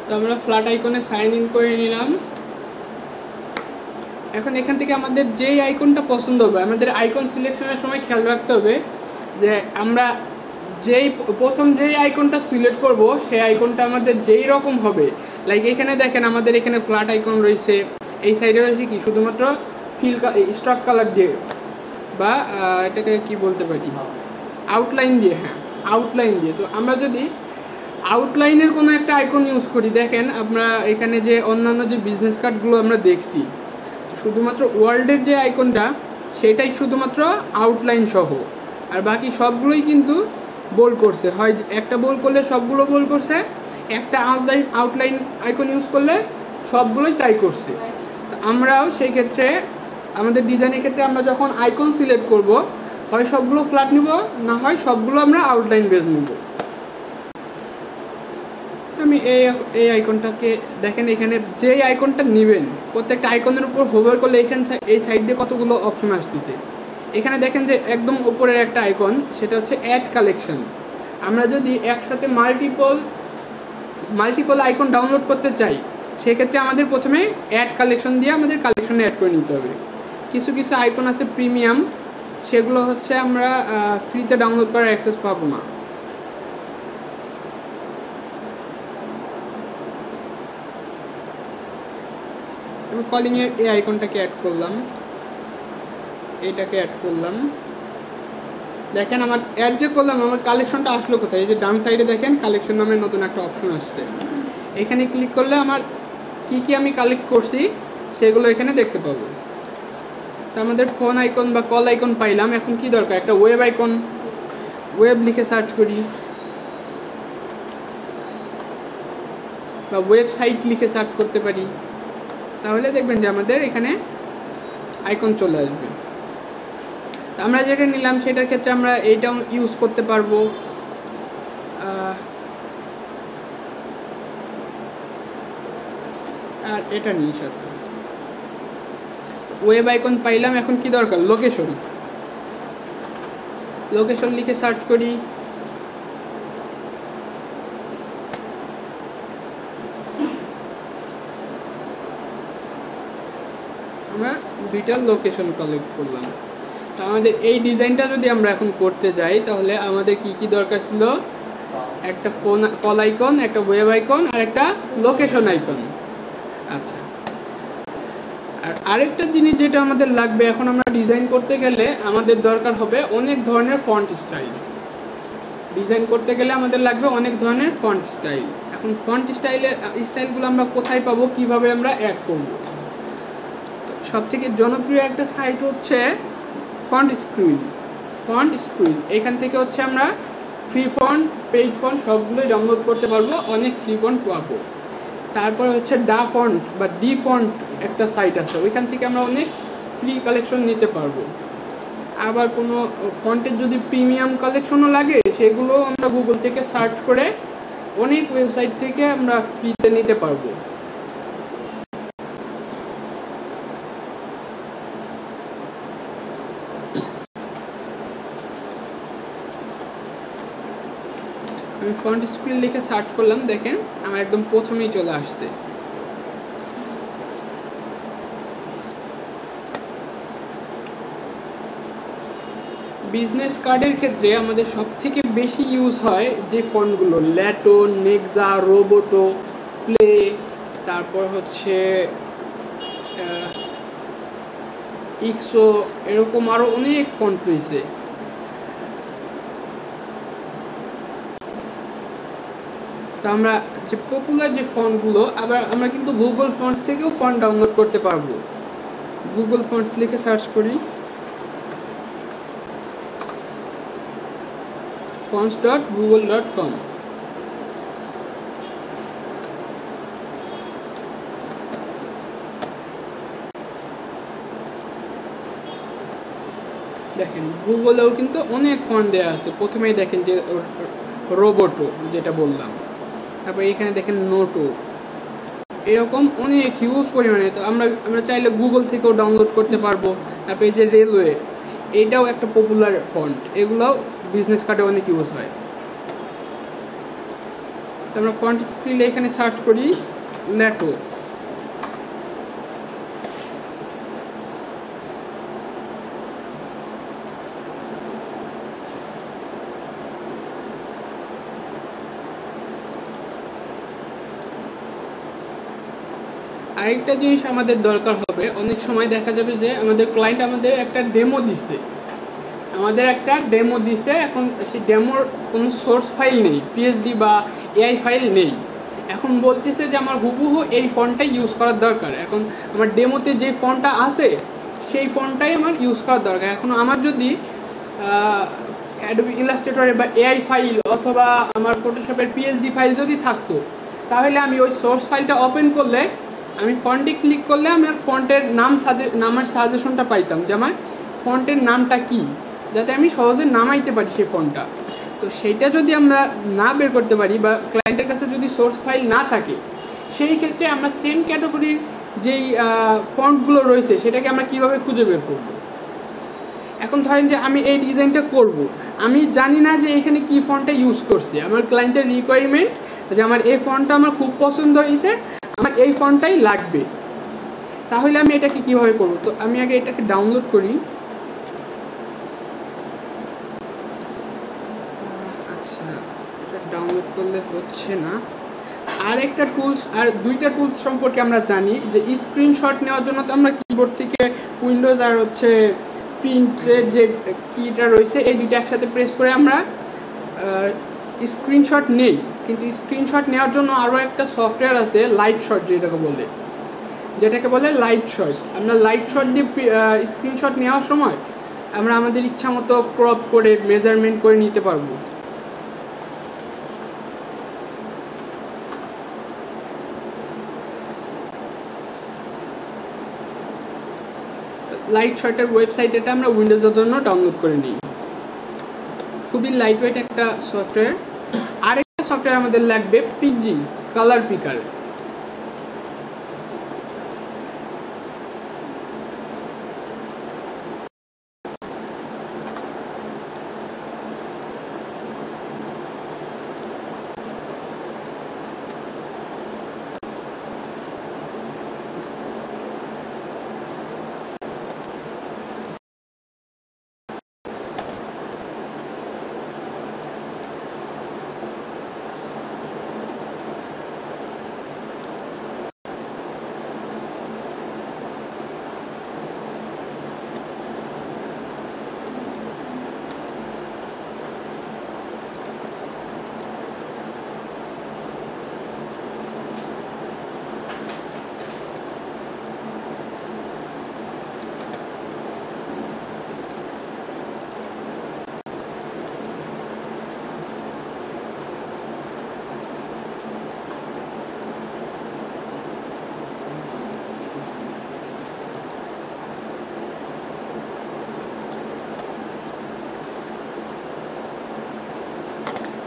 তো আমরা ফ্ল্যাট আইকনে সাইন ইন করে নিলাম। এখন এখান থেকে আমাদের যেই আইকনটা পছন্দ হবে, আমাদের আইকন সিলেকশনের সময় খেয়াল রাখতে হবে যে আমরা প্রথম যেই আইকনটা সিলেক্ট করব সেই আইকনটা আমাদের যেই রকম হবে। লাইক এখানে দেখেন আমাদের এখানে ফ্ল্যাট আইকন রয়েছে, এই সাইডে রয়েছে কি শুধুমাত্র স্টক কালার দিয়ে বা এটাকে কি বলতে পারি, আউটলাইন দিয়ে। হ্যাঁ, আউটলাইন দিয়ে। তো আমরা যদি আউটলাইনের কোনো একটা আইকন ইউজ করি, দেখেন আমরা এখানে যে অন্যান্য যে বিজনেস কার্ডগুলো আমরা দেখছি, শুধুমাত্র ওয়ার্ল্ডের যে আইকনটা সেটাই শুধুমাত্র আউটলাইন সহ, আর বাকি সবগুলোই কিন্তু বোল্ড করছে। হয় একটা বোল্ড করলে সবগুলো বোল্ড করছে, একটা আউটলাইন আইকন ইউজ করলে সবগুলোই তাই করছে। তো আমরাও সেই ক্ষেত্রে আমাদের ডিজাইনের ক্ষেত্রে আমরা যখন আইকন সিলেক্ট করব, হয় সবগুলো ফ্ল্যাট নিব, না হয় সবগুলো আমরা আউটলাইন বেজ নিব। আমি এই আইকনটাকে দেখেন, এখানে যে আইকনটা নেবেন প্রত্যেকটা আইকনের উপর হোভার করলে এখানে এই সাইড দিয়ে কতগুলো অপশন আসতেছে। এখানে দেখেন যে একদম উপরের একটা আইকন, সেটা হচ্ছে অ্যাড কালেকশন। আমরা যদি একসাথে মাল্টিপল আইকন ডাউনলোড করতে চাই, সেক্ষেত্রে আমাদের প্রথমে অ্যাড কালেকশন দিয়ে আমাদের কালেকশনে অ্যাড করে নিতে হবে। কিছু কিছু আইকন আছে প্রিমিয়াম, সেগুলো হচ্ছে আমরা ফ্রিতে ডাউনলোড করার অ্যাক্সেস পাবো না। আমি কলিং এর এই আইকনটাকে অ্যাড করলাম, এটাকে অ্যাড করলাম। দেখেন আমার অ্যাড যে করলাম, আমার কালেকশনটা আসলো কোথায়? এই যে ডান সাইডে দেখেন কালেকশন নামের নতুন একটা অপশন আসছে। এখানে ক্লিক করলে আমার কি কি আমি কালেক্ট করছি সেগুলো এখানে দেখতে পাবো। তো আমাদের ফোন আইকন বা কল আইকন পাইলাম। এখন কি দরকার? একটা ওয়েব আইকন। ওয়েব লিখে সার্চ করি বা ওয়েবসাইট লিখে সার্চ করতে পারি, তাহলে দেখবেন যে আমাদের এখানে আইকন চলে আসবে। আমরা যেটা নিলাম সেটার ক্ষেত্রে আমরা এইটাও ইউজ করতে পারবো। আর এটা নিয়ে সাথে ওয়েব আইকন পাইলাম। এখন কি দরকার? লোকেশন। লোকেশন লিখে সার্চ করি। আমরা দুইটা লোকেশন কালেক্ট করলাম। তো আমাদের এই ডিজাইনটা যদি আমরা এখন করতে যাই, তাহলে আমাদের কি কি দরকার ছিল? একটা ফোন কল আইকন, একটা ওয়েব আইকন, আর একটা লোকেশন আইকন। আচ্ছা, আর আরেকটা জিনিস যেটা আমাদের লাগবে এখন আমরা ডিজাইন করতে গেলে, আমাদের দরকার হবে অনেক ধরনের ফন্ট স্টাইল। ডিজাইন করতে গেলে আমাদের লাগবে অনেক ধরনের ফন্ট স্টাইল। এখন ফন্ট স্টাইলগুলো আমরা কোথায় পাবো, কিভাবে আমরা অ্যাড করব? সব থেকে জনপ্রিয় একটা সাইট হচ্ছে ফন্ট স্কুইল। এখান থেকে হচ্ছে আমরা ফ্রি ফন্ট, পেইড ফন্ট সবগুলোই ডাউনলোড করতে পারবো, অনেক ফ্রি ফন্ট পাবো। তারপরে হচ্ছে ডি ফন্ট একটা সাইট আছে, ওইখান থেকে আমরা অনেক ফ্রি কালেকশন নিতে পারবো। আবার কোনো ফন্টের যদি প্রিমিয়াম কালেকশনও লাগে, সেগুলো আমরা গুগল থেকে সার্চ করে অনেক ওয়েবসাইট থেকে আমরা ফ্রিতে নিতে পারবো। আমি ফন্ট স্কুইল লিখে সার্চ করলাম, দেখেন আমার একদম প্রথমেই চলে আসছে। বিজনেস কার্ডের ক্ষেত্রে আমাদের সব থেকে বেশি ইউজ হয় যে ফন্টগুলো, ল্যাটো, নেক্সা, রোবোটো, প্লে, তারপর হচ্ছে ইক্সো, এরকম আরো অনেক ফন্ট রয়েছে। তো আমরা যে পপুলার যে ফন্টগুলো, আবার আমরা কিন্তু গুগল ফন্টস থেকেও ফন্ট ডাউনলোড করতে পারবো। গুগল ফন্টস লিখে সার্চ করি, fonts.google.com। দেখেন গুগলেও কিন্তু অনেক ফন্ট দেওয়া আছে। প্রথমেই দেখেন যে রোবোটো যেটা বললাম, তারপর এখানে দেখেন নোটো, এরকম অনেক হিউজ পরিমাণে। তো আমরা চাইলে গুগল থেকেও ডাউনলোড করতে পারবো। তারপর এই যে রেলওয়ে, এটাও একটা পপুলার ফন্ট, এগুলোও বিজনেস কার্ডে অনেক ইউজ হয়। তো আমরা ফন্ট স্ক্রিনে এখানে সার্চ করি ল্যাটো। আরেকটা জিনিস আমাদের দরকার হবে, অনেক সময় দেখা যাবে যে আমাদের ক্লায়েন্ট আমাদের একটা ডেমো দিছে, এখন সেই ডেমোর কোনো সোর্স ফাইল নেই, পিএইচডি বা এআই ফাইল নেই। এখন বলতেছে যে আমার হুবহু এই ফন্টটাই ইউজ করার দরকার। এখন আমার ডেমোতে যে ফন্টটা আছে সেই ফন্টটাই আমার ইউজ করার দরকার। এখন আমার যদি অ্যাডোবি ইলাস্ট্রেটরে বা এআই ফাইল অথবা আমার ফটোশপের পিএইচডি ফাইল যদি থাকতো, তাহলে আমি ওই সোর্স ফাইলটা ওপেন করলে আমি ফন্টে ক্লিক করলে আমি আর ফন্টের নামের সাজেশনটা পাইতাম যে আমার ফন্টের নামটা কি, যাতে আমি সহজে নামাইতে পারি সেই ফন্টটা। তো সেইটা যদি আমরা না বের করতে পারি বা ক্লায়েন্টের কাছে যদি সোর্স ফাইল না থাকে, সেই ক্ষেত্রে আমরা সেম ক্যাটাগরির যেই ফন্টগুলো রয়েছে সেটাকে আমরা কিভাবে খুঁজে বের করব। এখন ধরেন যে আমি এই ডিজাইনটা করব, আমি জানি না যে এখানে কি ফন্টটা ইউজ করছে। আমার ক্লায়েন্টের রিকোয়ারমেন্ট যে আমার এই ফন্টটা আমার খুব পছন্দ হয়েছে, আমার এই ফন্টটাই লাগবে, তাহলে আমি এটাকে কিভাবে করব। তো আমি আগে এটাকে ডাউনলোড করি। আচ্ছা, এটা ডাউনলোড করলে হচ্ছে না। আর একটা টুলস, আর দুইটা টুলস সম্পর্কে আমরা জানি যে স্ক্রিনশট নেওয়ার জন্য তো আমরা কিবোর্ড থেকে উইন্ডোজ আর হচ্ছে প্রিন্টের যে কিটা রয়েছে এই দুইটা একসাথে প্রেস করে আমরা স্ক্রিনশট নেই। কিন্তু স্ক্রিনশট নেওয়ার জন্য আরও একটা সফটওয়্যার আছে, লাইট শট যেটাকে বলে লাইট শট। আমরা লাইট শট দিয়ে স্ক্রিনশট নেওয়ার সময় আমরা আমাদের ইচ্ছা মতো ক্রপ করে মেজারমেন্ট করে নিতে পারবো। লাইট শটের ওয়েবসাইট এটা আমরা উইন্ডোজের জন্য ডাউনলোড করে নিই। খুবই লাইট ওয়েট একটা সফটওয়্যার। আরেকটা সফটওয়্যার আমাদের লাগবে পিজি কালার পিকার।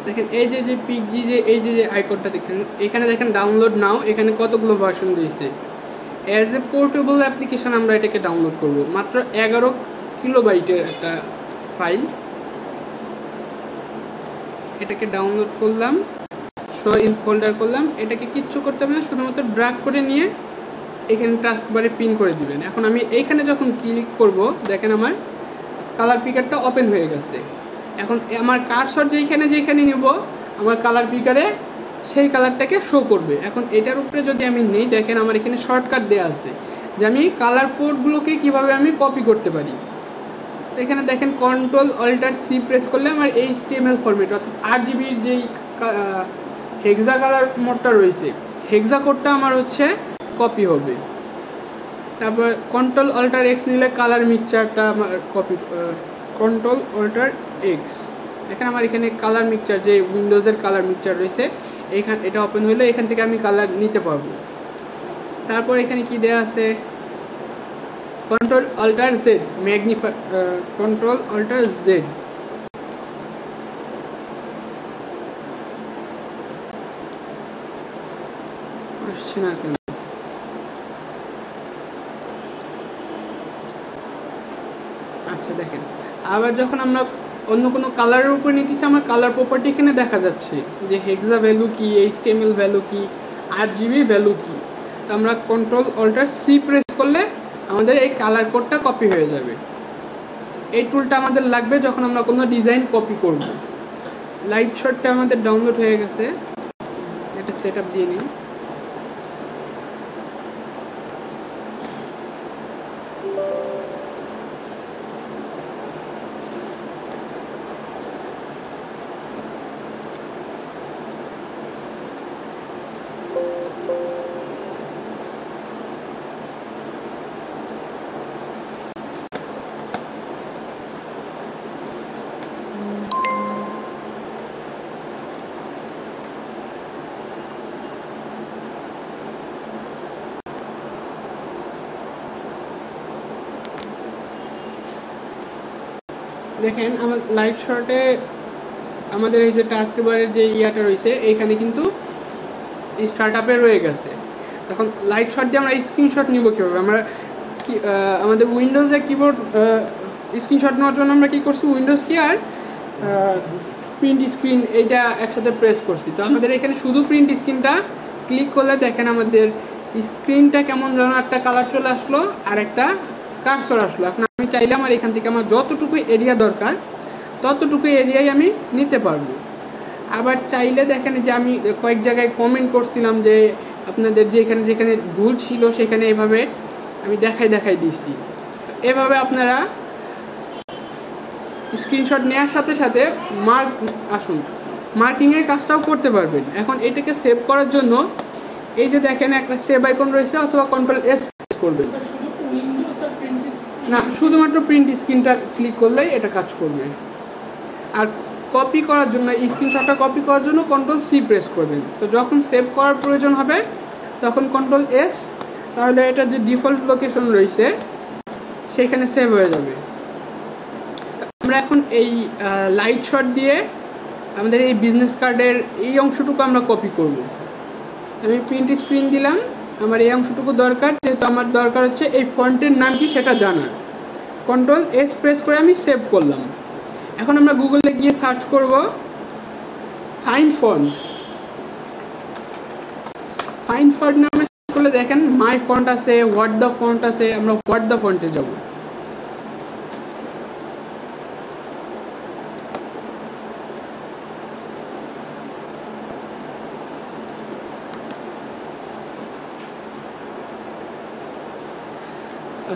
দেখেন এই যে পিজি এই যে আইকনটা দেখেন, এখানে দেখেন ডাউনলোড নাও, এখানে কতগুলো ভার্সন রয়েছে। অ্যাজ এ পোর্টেবল অ্যাপ্লিকেশন আমরা এটাকে ডাউনলোড করব, মাত্র 11 কিলোবাইটের একটা ফাইল। এটাকে ডাউনলোড করলাম, শো ইন ফোল্ডার করলাম। এটাকে কিচ্ছু করতে হবে না, শুধুমাত্র ড্র্যাগ করে নিয়ে এখানে টাস্ক বারে পিন করে দিবেন। এখন আমি এইখানে যখন ক্লিক করব, দেখেন আমার কালার পিকারটা ওপেন হয়ে গেছে। এখন আমার কার্সর যেখানে নিব আমার কালার পিকারে সেই কালারটাকে শো করবে। এখন এটার উপরে যদি আমি নেই, দেখেন আমার এখানে শর্টকাট দেওয়া আছে যে আমি কালার কোডগুলোকে কিভাবে আমি কপি করতে পারি। তো এখানে দেখেন Ctrl-Alt-C প্রেস করলে আমার HTML ফরম্যাট অর্থাৎ RGBর যেই হেক্সা কালার মোডটা রয়েছে, হেক্সা কোডটা আমার হচ্ছে কপি হবে। তারপর Ctrl-Alt-X নিলে কালার মিক্সচারটা আমার কপি, Ctrl-Alt-X। দেখেন আমার এখানে কালার মিক্সচার, যে উইন্ডোজের কালার মিক্সচার রয়েছে, এটা ওপেন হলে এখান থেকে আমি কালার নিতে পারবো। তারপর এখানে কি দেওয়া আছে, Ctrl-Alt-Z ম্যাগনিফাই, Ctrl-Alt-Z। আসছে না কেন? আচ্ছা দেখেন, আবার যখন আমরা অন্য কোনো কালারের উপর নিতেছি, আমার কালার প্রপার্টি এখানে দেখা যাচ্ছে যে হেক্সা ভ্যালু কি, এইচটিএমএল ভ্যালু কি, আরজিবি ভ্যালু কি। তো আমরা কন্ট্রোল অল্টার সি প্রেস করলে আমাদের এই কালার কোডটা কপি হয়ে যাবে। এই টুলটা আমাদের লাগবে যখন আমরা কোনো ডিজাইন কপি করব। লাইট শটটা আমাদের ডাউনলোড হয়ে গেছে, এটা সেট আপ দিয়ে নিই। দেখেন আমার লাইট শটে আমাদের এই যে টাস্ক বারের যে ইয়াটা রয়েছে এইখানে কিন্তু স্টার্ট আপে রয়ে গেছে। তখন লাইট শট দিয়ে আমরা স্ক্রিনশট নিব কীভাবে? আমরা কি আমাদের উইন্ডোজে কিবোর্ড স্ক্রিনশট নেওয়ার জন্য আমরা কি করছি, উইন্ডোজ কি আর প্রিন্ট স্ক্রিন এইটা একসাথে প্রেস করছি। তো আমাদের এখানে শুধু প্রিন্ট স্ক্রিনটা ক্লিক করলে দেখেন আমাদের স্ক্রিনটা কেমন যেন একটা কালার চলে আসলো আর একটা কার্সর আসলো। এখন আমি চাইলে আমার এখান থেকে আমার যতটুকু এরিয়া দরকার ততটুকু এরিয়াই আমি নিতে পারবো। আবার চাইলে দেখেন যে আমি কয়েক জায়গায় কমেন্ট করছিলাম যে আপনাদের যেখানে যেখানে ভুল ছিল সেখানে এভাবে আমি দেখাই দিছি। তো এভাবে আপনারা স্ক্রিনশট নেওয়ার সাথে সাথে মার্কিংয়ের কাজটাও করতে পারবেন। এখন এটাকে সেভ করার জন্য এই যে দেখেন একটা সেভ আইকন রয়েছে, অথবা কন্ট্রোল এস করবেন। না, শুধুমাত্র প্রিন্ট স্ক্রিনটা ক্লিক করলেই এটা কাজ করবে। আর কপি করার জন্য স্ক্রিনশটটা কপি করার জন্য কন্ট্রোল সি প্রেস করবেন। তো যখন সেভ করার প্রয়োজন হবে তখন কন্ট্রোল এস, তাহলে এটা যে ডিফল্ট লোকেশন রয়েছে সেখানে সেভ হয়ে যাবে। আমরা এখন এই লাইট শট দিয়ে আমাদের এই বিজনেস কার্ডের এই অংশটুকু আমরা কপি করব। আমি প্রিন্ট স্ক্রিন দিলাম, আমার এই অংশটুকু দরকার, যেহেতু আমার দরকার হচ্ছে এই ফন্টের নাম কি সেটা জানার। কন্ট্রোল এস প্রেস করে আমি সেভ করলাম। এখন আমরা গুগলে গিয়ে সার্চ করব ফাইন্ড ফন্ট নামে সার্চ করলে দেখেন মাই ফন্ট আছে, হোয়াট দ্য ফন্ট আছে। আমরা হোয়াট দ্য ফন্টে যাব।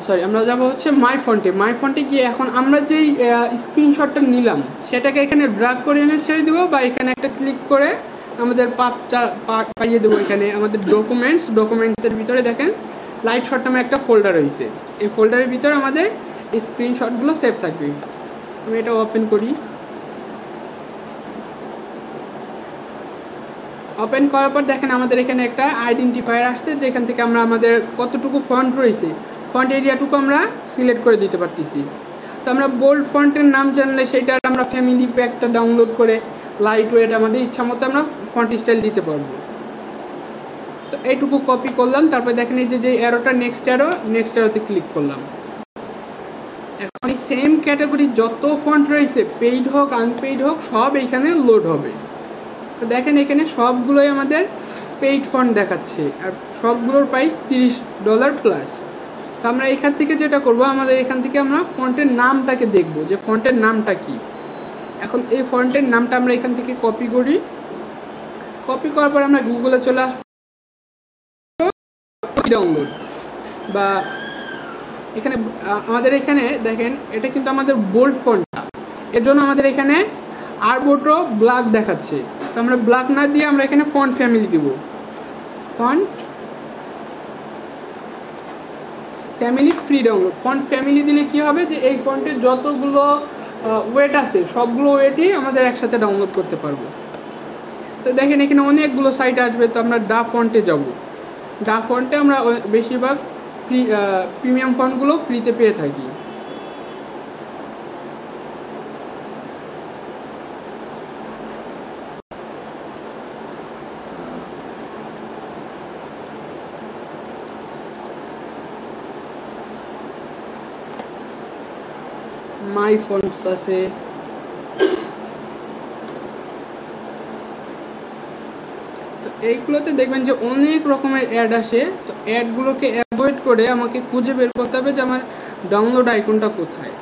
সরি, আমরা যাব হচ্ছে মাই ফন্টে গিয়ে এখন আমরা যেই স্ক্রিনশটটা নিলাম সেটাকে এখানে ড্র্যাগ করে এনে ছেড়ে দেবো, বা এখানে একটা ক্লিক করে আমাদের পাথটা পাইয়ে দেবো। এখানে আমাদের ডকুমেন্টসের ভিতরে দেখেন লাইট শট নামে একটা ফোল্ডার রয়েছে। এই ফোল্ডারের ভিতরে আমাদের স্ক্রিনশটগুলো সেভ থাকবে। আমি এটা ওপেন করি। ওপেন করার পর দেখেন আমাদের এখানে একটা আইডেন্টিফায়ার আসছে, যেখান থেকে আমরা আমাদের কতটুকু ফন্ট রয়েছে ফন্ট এরিয়াটুকু আমরা সিলেক্ট করে দিতে পারতেছি। তো আমরা বোল্ড ফন্টের নাম জানলে সেটা আমরা ফ্যামিলি প্যাকটা ডাউনলোড করে লাইট ওয়েট আমাদের ইচ্ছা মতো আমরা ফন্ট স্টাইল দিতে পারবো। তো এইটুকু কপি করলাম। তারপর দেখেন এই যে অ্যারোটা নেক্সট অ্যারোতে ক্লিক করলাম। এখন এই সেম ক্যাটাগরি যত ফন্ট রয়েছে পেইড হোক আনপেইড হোক সব এইখানে লোড হবে। তো দেখেন এখানে সবগুলোই আমাদের পেইড ফন্ট দেখাচ্ছে, আর সবগুলোর প্রাইস $30 প্লাস। তো আমরা এখান থেকে যেটা করব, আমাদের এখান থেকে আমরা ফন্টের নামটাকে দেখব যে ফন্টের নামটা কি। এখন এই ফন্টের নামটা আমরা এখান থেকে কপি করি। কপি করার পর আমরা গুগলে চলে আসবো ডাউনলোড, বা এখানে আমাদের এখানে দেখেন এটা কিন্তু আমাদের বোল্ড ফন্টটা, এর জন্য আমাদের এখানে আরবোটো ব্ল্যাক দেখাচ্ছে। তো আমরা ব্ল্যাক না দিয়ে আমরা এখানে ফন্ট ফ্যামিলি দিব। Font family free download. Font family দিলে কি হবে যে এই ফন্টের যতগুলো ওয়েট আছে সবগুলো ওয়েটই আমাদের একসাথে ডাউনলোড করতে পারবো। তো দেখেন এখানে অনেকগুলো সাইট আসবে। তো আমরা ডা ফন্টে যাব। ডা ফন্টে আমরা বেশিরভাগ ফ্রি প্রিমিয়াম ফন্টগুলো ফ্রিতে পেয়ে থাকি। মাই ফন্টস আছে, এইগুলোতে দেখবেন যে অনেক রকমের অ্যাড আসে, তো অ্যাডগুলোকে অ্যাভয়েড করে আমাকে খুঁজে বের করতে হবে যে আমার ডাউনলোড আইকনটা কোথায়।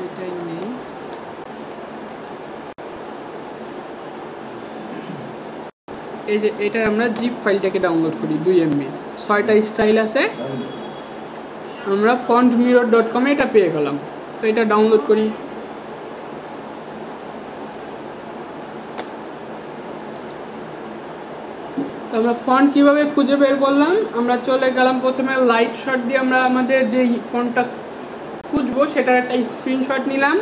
এটাই নেই, এই যে এটা আমরা জিপ ফাইলটাকে ডাউনলোড করি 2 MB, 6টা স্টাইল আছে, আমরা fontmirror.com এ এটা পেয়ে গেলাম। তো এটা ডাউনলোড করি। তো আমরা ফন্ট কিভাবে খুঁজে বের করলাম, আমরা চলে গেলাম প্রথমে লাইট শট দিয়ে আমরা আমাদের যে ফন্টটা খুঁজবো সেটার একটা স্ক্রিনশট নিলাম,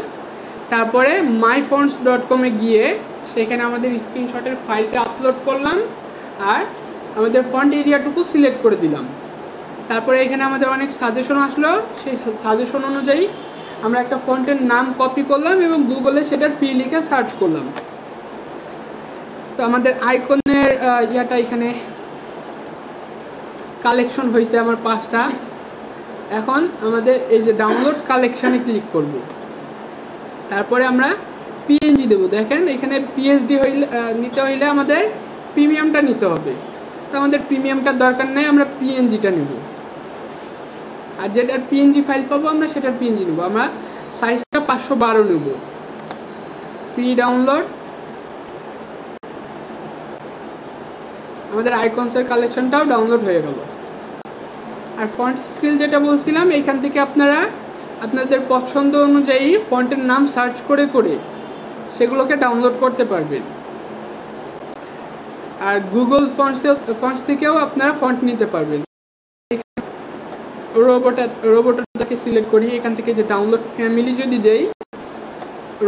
তারপরে myfonts.com এ গিয়ে সেখানে আমাদের স্ক্রিনশটের ফাইলটা আপলোড করলাম আর আমাদের ফন্ট এরিয়াটুকু সিলেক্ট করে দিলাম। তারপরে এখানে আমাদের অনেক সাজেশন আসলো, সেই সাজেশন অনুযায়ী আমরা একটা ফন্টের নাম কপি করলাম এবং গুগলে সেটার ফি লিখে সার্চ করলাম। তো আমাদের আইকনের ইয়াটা এখানে কালেকশন হয়েছে আমার 5টা। এখন আমাদের এই যে ডাউনলোড কালেকশনে ক্লিক করব, তারপরে আমরা পিএনজি দেব। দেখেন এখানে পিএইচডি নিতে হইলে আমাদের প্রিমিয়ামটা নিতে হবে, তো আমাদের প্রিমিয়ামটার দরকার নেই, আমরা পিএনজিটা নেব। আর যেটার পিএনজি ফাইল পাবো আমরা সেটার পিএনজি নেব। আমরা সাইজটা 512 নেব। ফ্রি ডাউনলোড, আমাদের আইকনসের কালেকশনটাও ডাউনলোড হয়ে গেল। আর ফন্ট স্কিল যেটা বলছিলাম, এখান থেকে আপনারা আপনাদের পছন্দ অনুযায়ী ফন্টের নাম সার্চ করে করে সেগুলোকে ডাউনলোড করতে পারবেন। আর গুগল ফন্টস থেকেও আপনারা ফন্ট নিতে পারবেন। রোবটটাকে সিলেক্ট করি, এখান থেকে যে ডাউনলোড ফ্যামিলি যদি দেই,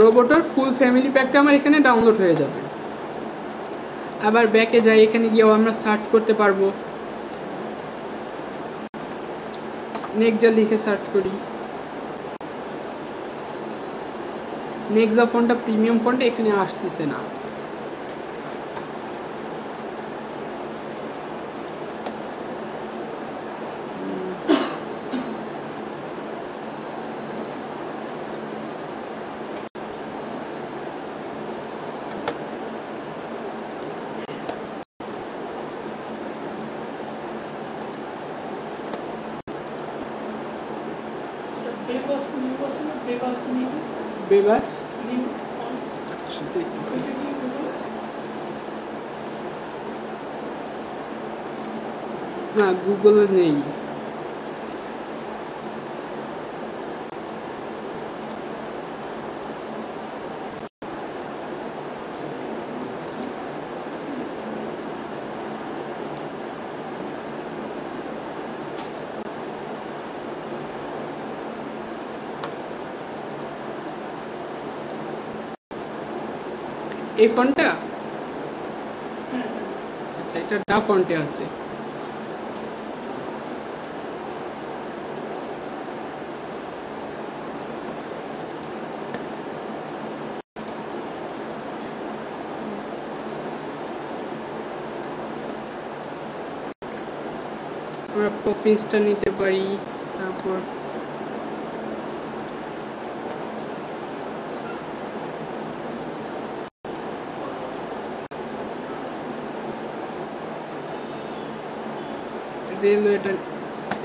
রোবটের ফুল ফ্যামিলি প্যাকটা আমার এখানে ডাউনলোড হয়ে যাবে। আবার ব্যাকে যাই, এখানে গিয়েও আমরা সার্চ করতে পারবো। নেক্সা লিখে সার্চ করি। নেক্সা ফন্টটা প্রিমিয়াম ফন্ট এখানে আসতেছে না। বেবাস না, গুগলে নেই। এই ফন্টটা, আচ্ছা এটা ডা ফন্টে আছে। আমরা পপিসটা নিতে পারি, তারপর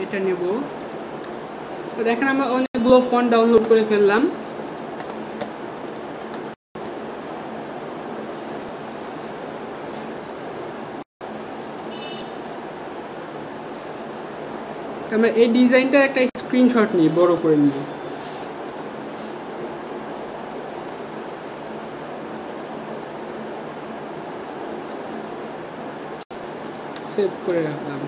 এটা নেব। তো দেখেন আমরা অনেকগুলো ফন্ট ডাউনলোড করে ফেললাম। আমরা এই ডিজাইনটার একটা স্ক্রিনশট নিই, বড় করে নিই। সেভ করে রাখলাম।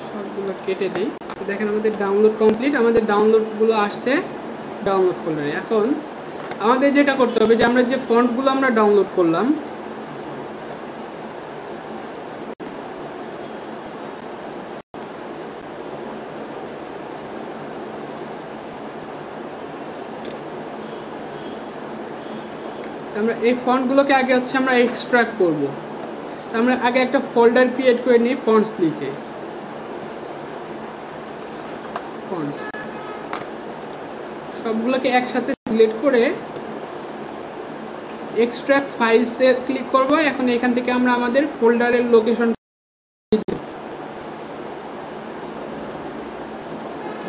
সবগুলো কেটে দিই। তো দেখেন আমাদের ডাউনলোড কমপ্লিট, আমাদের ডাউনলোডগুলো আসছে ডাউনলোড ফোল্ডারে। এখন আমাদের যেটা করতে হবে যে আমরা যে ফন্টগুলো আমরা ডাউনলোড করলাম আমরা এই ফন্টগুলোকে আগে হচ্ছে আমরা এক্সট্রাক্ট করব। আমরা আগে একটা ফোল্ডার ক্রিয়েট করে নিই ফন্টস লিখে, ফন্টস সবগুলোকে একসাথে সিলেক্ট করে এক্সট্রাক্ট ফাইলসে ক্লিক করব। এখন এখান থেকে আমরা আমাদের ফোল্ডারের লোকেশন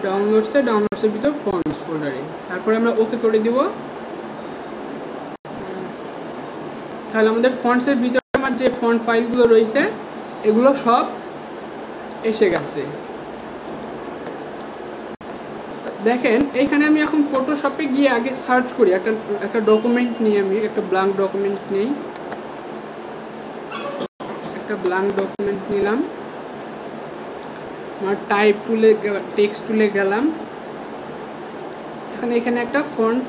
ডাউনলোডসের ভিতর ফন্টস ফোল্ডারে, তারপরে আমরা ওকে করে দিব। তাহলে আমাদের ফন্টসের ভিতরে আমার যে ফন্ট ফাইলগুলো রয়েছে এগুলো সব এসে গেছে। দেখেন এইখানে আমি এখন ফটোশপে গিয়ে আগে সার্চ করি, একটা ডকুমেন্ট নিই, আমি একটা ব্ল্যাঙ্ক ডকুমেন্ট নিই, একটা ব্ল্যাঙ্ক ডকুমেন্ট নিলাম, আমার টাইপ টুলে টেক্সট টুলে গেলাম, এখন এখানে একটা ফন্ট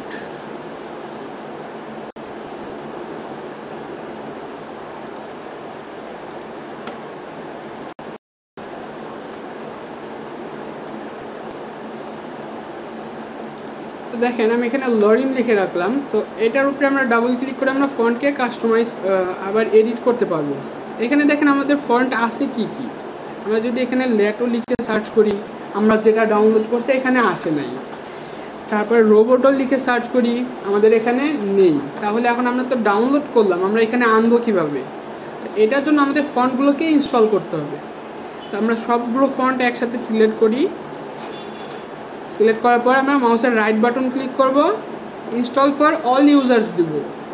তো দেখেন আমি এখানে লরিম লিখে রাখলাম। তো এটার উপরে আমরা ডাবল ক্লিক করে আমরা ফন্টকে কাস্টমাইজ আবার এডিট করতে পারবো। এখানে দেখেন আমাদের ফন্ট আছে কি কি। আমরা যদি এখানে ল্যাটো লিখে সার্চ করি, আমরা যেটা ডাউনলোড করছি এখানে আসে নাই। তারপরে রোবটও লিখে সার্চ করি, আমাদের এখানে নেই। তাহলে এখন আমরা তো ডাউনলোড করলাম, আমরা এখানে আনবো কিভাবে? তো এটার জন্য আমাদের ফন্টগুলোকে ইনস্টল করতে হবে। তো আমরা সবগুলো ফন্ট একসাথে সিলেক্ট করি, সিলেক্ট করার পর আমরা মাউসের রাইট বাটন ক্লিক করব, ইনস্টল ফর অল ইউজার্স দিব।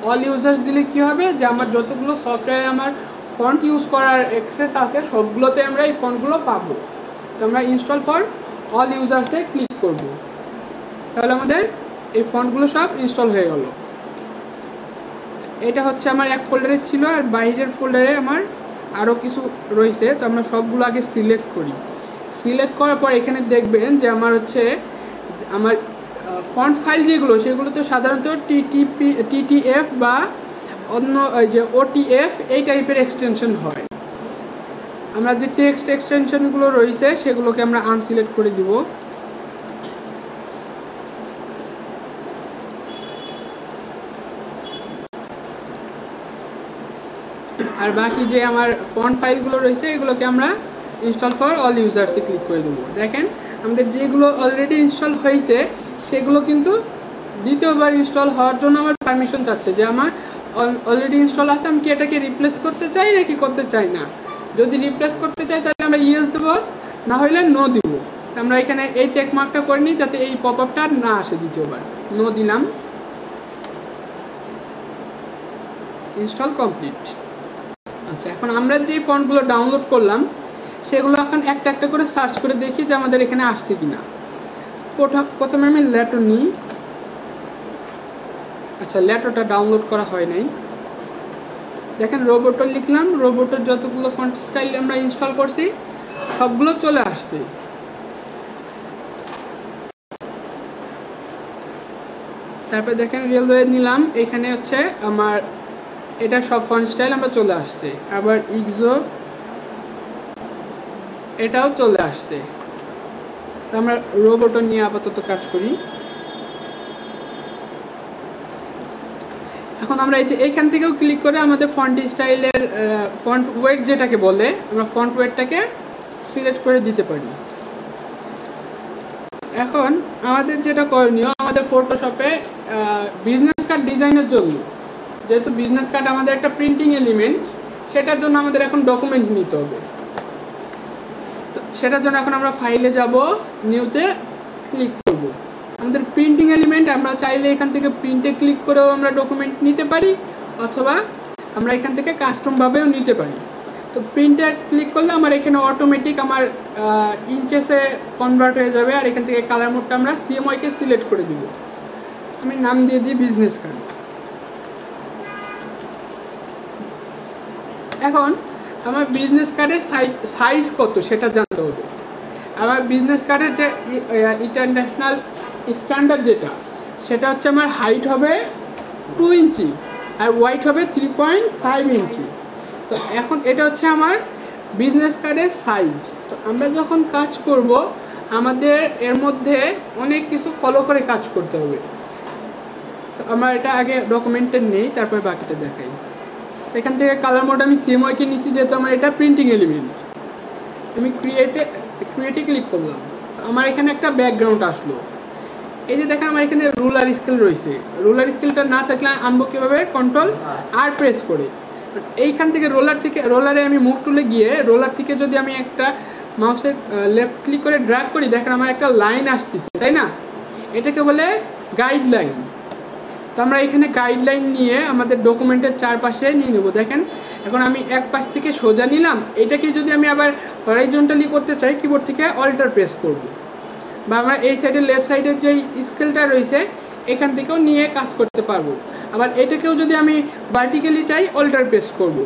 অল ইউজার্স দিলে কি হবে যে আমার যতগুলো সফটওয়্যারে আমার ফন্ট ইউজ করার অ্যাক্সেস আছে সবগুলোতে আমরা এই ফন্টগুলো পাবো। তো আমরা ইনস্টল ফর অল ইউজার্সে ক্লিক করব, তাহলে আমাদের এই ফন্টগুলো সব ইনস্টল হয়ে গেল। এটা হচ্ছে আমার এক ফোল্ডারে ছিল, আর বাইরের ফোল্ডারে আমার আরও কিছু রয়েছে। তো আমরা সবগুলো আগে সিলেক্ট করি। সিলেক্ট করার পর এখানে দেখবেন যে আমার হচ্ছে আমার ফন্ট ফাইল যেগুলো সেগুলো তো সাধারণত টিটিএফ বা অন্য যে ওটিএফ এই টাইপের এক্সটেনশন হয়। আমরা যে টেক্সট এক্সটেনশনগুলো রয়েছে সেগুলোকে আমরা আনসিলেক্ট করে দিব। আর বাকি যে আমার ফন্ট ফাইলগুলো রয়েছে এগুলোকে আমরা ইনস্টল ফর অল ইউজার্সে ক্লিক করে দেবো। দেখেন আমাদের যেগুলো অলরেডি ইনস্টল হয়েছে সেগুলো কিন্তু দ্বিতীয়বার ইনস্টল হওয়ার জন্য আমার পারমিশন চাচ্ছে যে আমার অলরেডি ইনস্টল আছে, আমি কি এটাকে রিপ্লেস করতে চাই নাকি করতে চাই না। যদি রিপ্লেস করতে চাই তাহলে আমরা ইয়েস দেবো, না হলে নো দিব। আমরা এখানে এই চেক মার্কটা করে নিই যাতে এই পপ আপটা না আসে দ্বিতীয়বার। নো দিলাম, ইনস্টল কমপ্লিট। আচ্ছা, এখন আমরা যে ফন্টগুলো ডাউনলোড করলাম সেগুলো এখন একটা একটা করে সার্চ করে দেখি যে আমাদের এখানে আসছে কিনা। প্রথমে আমি ল্যাটো নিই। আচ্ছা, ল্যাটোটা ডাউনলোড করা হয় নাই। দেখেন রোবটো লিখলাম, রোবটোর যতগুলো ফন্ট স্টাইল আমরা ইনস্টল করছি সবগুলো চলে আসছে। তারপরে দেখেন রেলওয়ে নিলাম, এখানে হচ্ছে আমার এটা সব ফন্ট স্টাইল আমরা চলে আসছে। আবার ইগজো এটাও চলে আসছে। তো আমরা রোবটো নিয়ে আপাতত কাজ করি। এখন আমরা এই যে এইখান থেকেও ক্লিক করে আমাদের ফন্ট স্টাইলের ফন্ট ওয়েট যেটাকে বলে আমরা ফন্ট ওয়েটটাকে সিলেক্ট করে দিতে পারি। এখন আমাদের যেটা করণীয়, আমাদের ফটোশপে বিজনেস কার্ড ডিজাইনের জন্য, যেহেতু বিজনেস কার্ড আমাদের একটা প্রিন্টিং এলিমেন্ট, সেটার জন্য আমাদের এখন ডকুমেন্ট নিতে হবে। তো সেটার জন্য এখন আমরা ফাইলে যাব, নিউতে ক্লিক করব। আমাদের প্রিন্টিং এলিমেন্ট আমরা চাইলে এখান থেকে প্রিন্টে ক্লিক করেও আমরা ডকুমেন্ট নিতে পারি, অথবা আমরা এখান থেকে কাস্টম ভাবেও নিতে পারি। তো প্রিন্টে ক্লিক করলে আমার এখানে অটোমেটিক আমার ইঞ্চেসে কনভার্ট হয়ে যাবে। আর এখান থেকে কালার মোডটা আমরা CMYK কে সিলেক্ট করে দিব। আমি নাম দিয়ে দিই বিজনেস কার্ড। এখন আমার বিজনেস কার্ডের সাইজ কত সেটা জানতে হবে। আমার বিজনেস কার্ডের যে ইন্টারন্যাশনাল স্ট্যান্ডার্ড যেটা, সেটা হচ্ছে আমার হাইট হবে 2 ইঞ্চি আর ওয়াইট হবে 3.5 ইঞ্চি। তো এখন এটা হচ্ছে আমার বিজনেস কার্ডের সাইজ। তো আমরা যখন কাজ করব আমাদের এর মধ্যে অনেক কিছু ফলো করে কাজ করতে হবে। তো আমরা এটা আগে ডকুমেন্টে নেই, তারপর বাকিটা দেখাই। এখান থেকে কালার মোড আমি সিএমওয়াইকে নিচ্ছি, যেহেতু আমার এটা প্রিন্টিং এলিমেন্ট। আমি ক্রিয়েটে ক্লিক করলাম, আমার এখানে একটা ব্যাকগ্রাউন্ড আসলো। এই যে দেখেন আমার এখানে রুলার স্কেল রয়েছে, রুলার স্কেলটা না থাকলে আনবো কিভাবে? কন্ট্রোল আর প্রেস করে। এইখান থেকে রোলারে আমি মুভ টুলে গিয়ে রোলার থেকে যদি আমি একটা মাউসের লেফট ক্লিক করে ড্র্যাগ করি, দেখেন আমার একটা লাইন আসতেছে, তাই না? এটাকে বলে গাইডলাইন। তো আমরা এখানে গাইডলাইন নিয়ে আমাদের ডকুমেন্টের চারপাশে নিয়ে নেব। দেখেন এখন আমি এক পাশ থেকে সোজা নিলাম, এটাকে যদি আমি আবার হরাইজন্টালি করতে চাই কিবোর্ড থেকে অল্টার প্রেস করব, বা আমরা এই সাইডের লেফট সাইডের যে স্কেলটা রয়েছে এখান থেকেও নিয়ে কাজ করতে পারবো। আবার এটাকেও যদি আমি ভার্টিক্যালি চাই অল্টার প্রেস করব,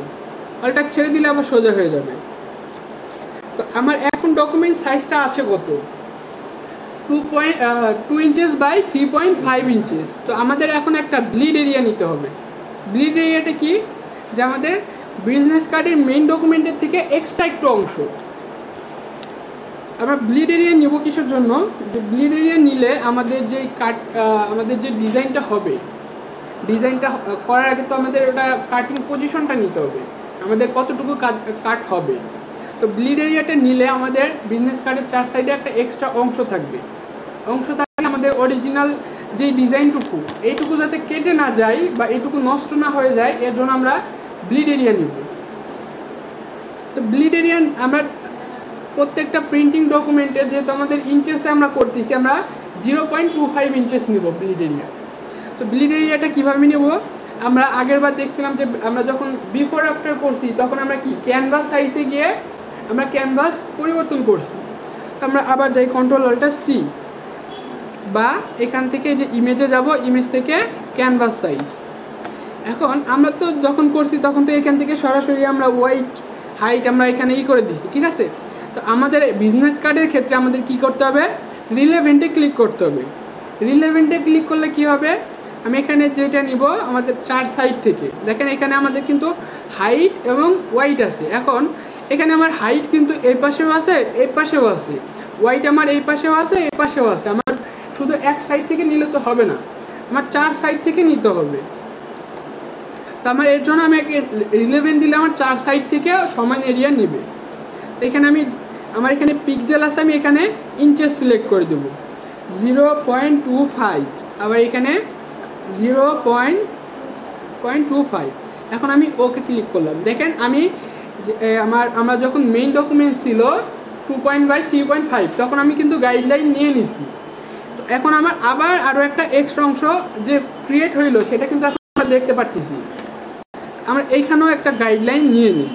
অল্টার ছেড়ে দিলে আবার সোজা হয়ে যাবে। তো আমার এখন ডকুমেন্ট সাইজটা আছে কত? 2 ইঞ্চেস বাই 3.5 ইঞ্চেস। তো আমাদের এখন একটা ব্লিড এরিয়া নিতে হবে। ব্লিড এরিয়াটা কি? যে আমাদের বিজনেস কার্ডের মেইন ডকুমেন্টের থেকে এক্সট্রা একটু অংশ। আমরা ব্লিড এরিয়া নিব কিসের জন্য? যে ব্লিড এরিয়া নিলে আমাদের যে ডিজাইনটা হবে, ডিজাইনটা করার আগে তো আমাদের ওটা কাটিং পজিশনটা নিতে হবে, আমাদের কতটুকু কাট হবে। তো ব্লিড এরিয়াটা নিলে আমাদের বিজনেস কার্ডের 4 সাইডে একটা এক্সট্রা অংশ থাকবে। অংশ থাকলে আমাদের অরিজিনাল যে ডিজাইনটুকু এইটুকু যাতে কেটে না যায় বা এইটুকু নষ্ট না হয়ে যায়, এর জন্য আমরা ব্লিড এরিয়া নিব। তো ব্লিড এরিয়া আমরা প্রত্যেকটা প্রিন্টিং ডকুমেন্টে যেহেতু আমাদের ইঞ্চেসে আমরা করতেছি, আমরা 0.25 ইঞ্চেস নিব ব্লিড এরিয়া। তো ব্লিড এরিয়াটা কিভাবে নেব? আমরা আগের বার দেখছিলাম যে আমরা যখন বিফোর আফটার করছি তখন আমরা কি ক্যানভাস সাইজে গিয়ে আমরা ক্যানভাস পরিবর্তন করছি। আমরা আবার যাই কন্ট্রোল অল্টার সি, বা এখান থেকে যে ইমেজে যাব, ইমেজ থেকে ক্যানভাস সাইজ। এখন আমরা তো যখন করছি তখন তো এখান থেকে সরাসরি আমরা ওয়াইট হাইট আমরা এখানে করে দিচ্ছি, ঠিক আছে? তো আমাদের বিজনেস কার্ডের ক্ষেত্রে আমাদের কি করতে হবে? রিলেভেন্টে ক্লিক করতে হবে। রিলেভেন্টে ক্লিক করলে কি হবে? আমি এখানে যেটা নিব আমাদের 4 সাইড থেকে, দেখেন এখানে আমাদের কিন্তু হাইট এবং ওয়াইট আছে। এখন এখানে আমার হাইট কিন্তু এই পাশেও আছে, এই পাশেও আছে, ওয়াইট আমার এই পাশেও আছে, এই পাশেও আছে। আমার শুধু এক সাইড থেকে নিলে তো হবে না, আমার 4 সাইড থেকে নিতে হবে। তো আমার এর জন্য আমি রিলেভেন্ট দিলে আমার 4 সাইড থেকে সমান এরিয়া নেবে। এখানে আমার এখানে পিক্সেল আছে, আমি এখানে ইঞ্চেস সিলেক্ট করে দেব 0.25, আবার এখানে 0.25। এখন আমি ওকে ক্লিক করলাম। দেখেন আমি আমরা যখন মেইন ডকুমেন্ট ছিল 2.3.5 তখন আমি কিন্তু গাইডলাইন নিয়ে নিছি। তো এখন আমার আবার আরো একটা এক্সট্রা অংশ যে ক্রিয়েট হইলো সেটা কিন্তু এখন আমরা দেখতে পারতেছি। আমরা এইখানেও একটা গাইডলাইন নিয়ে নিই।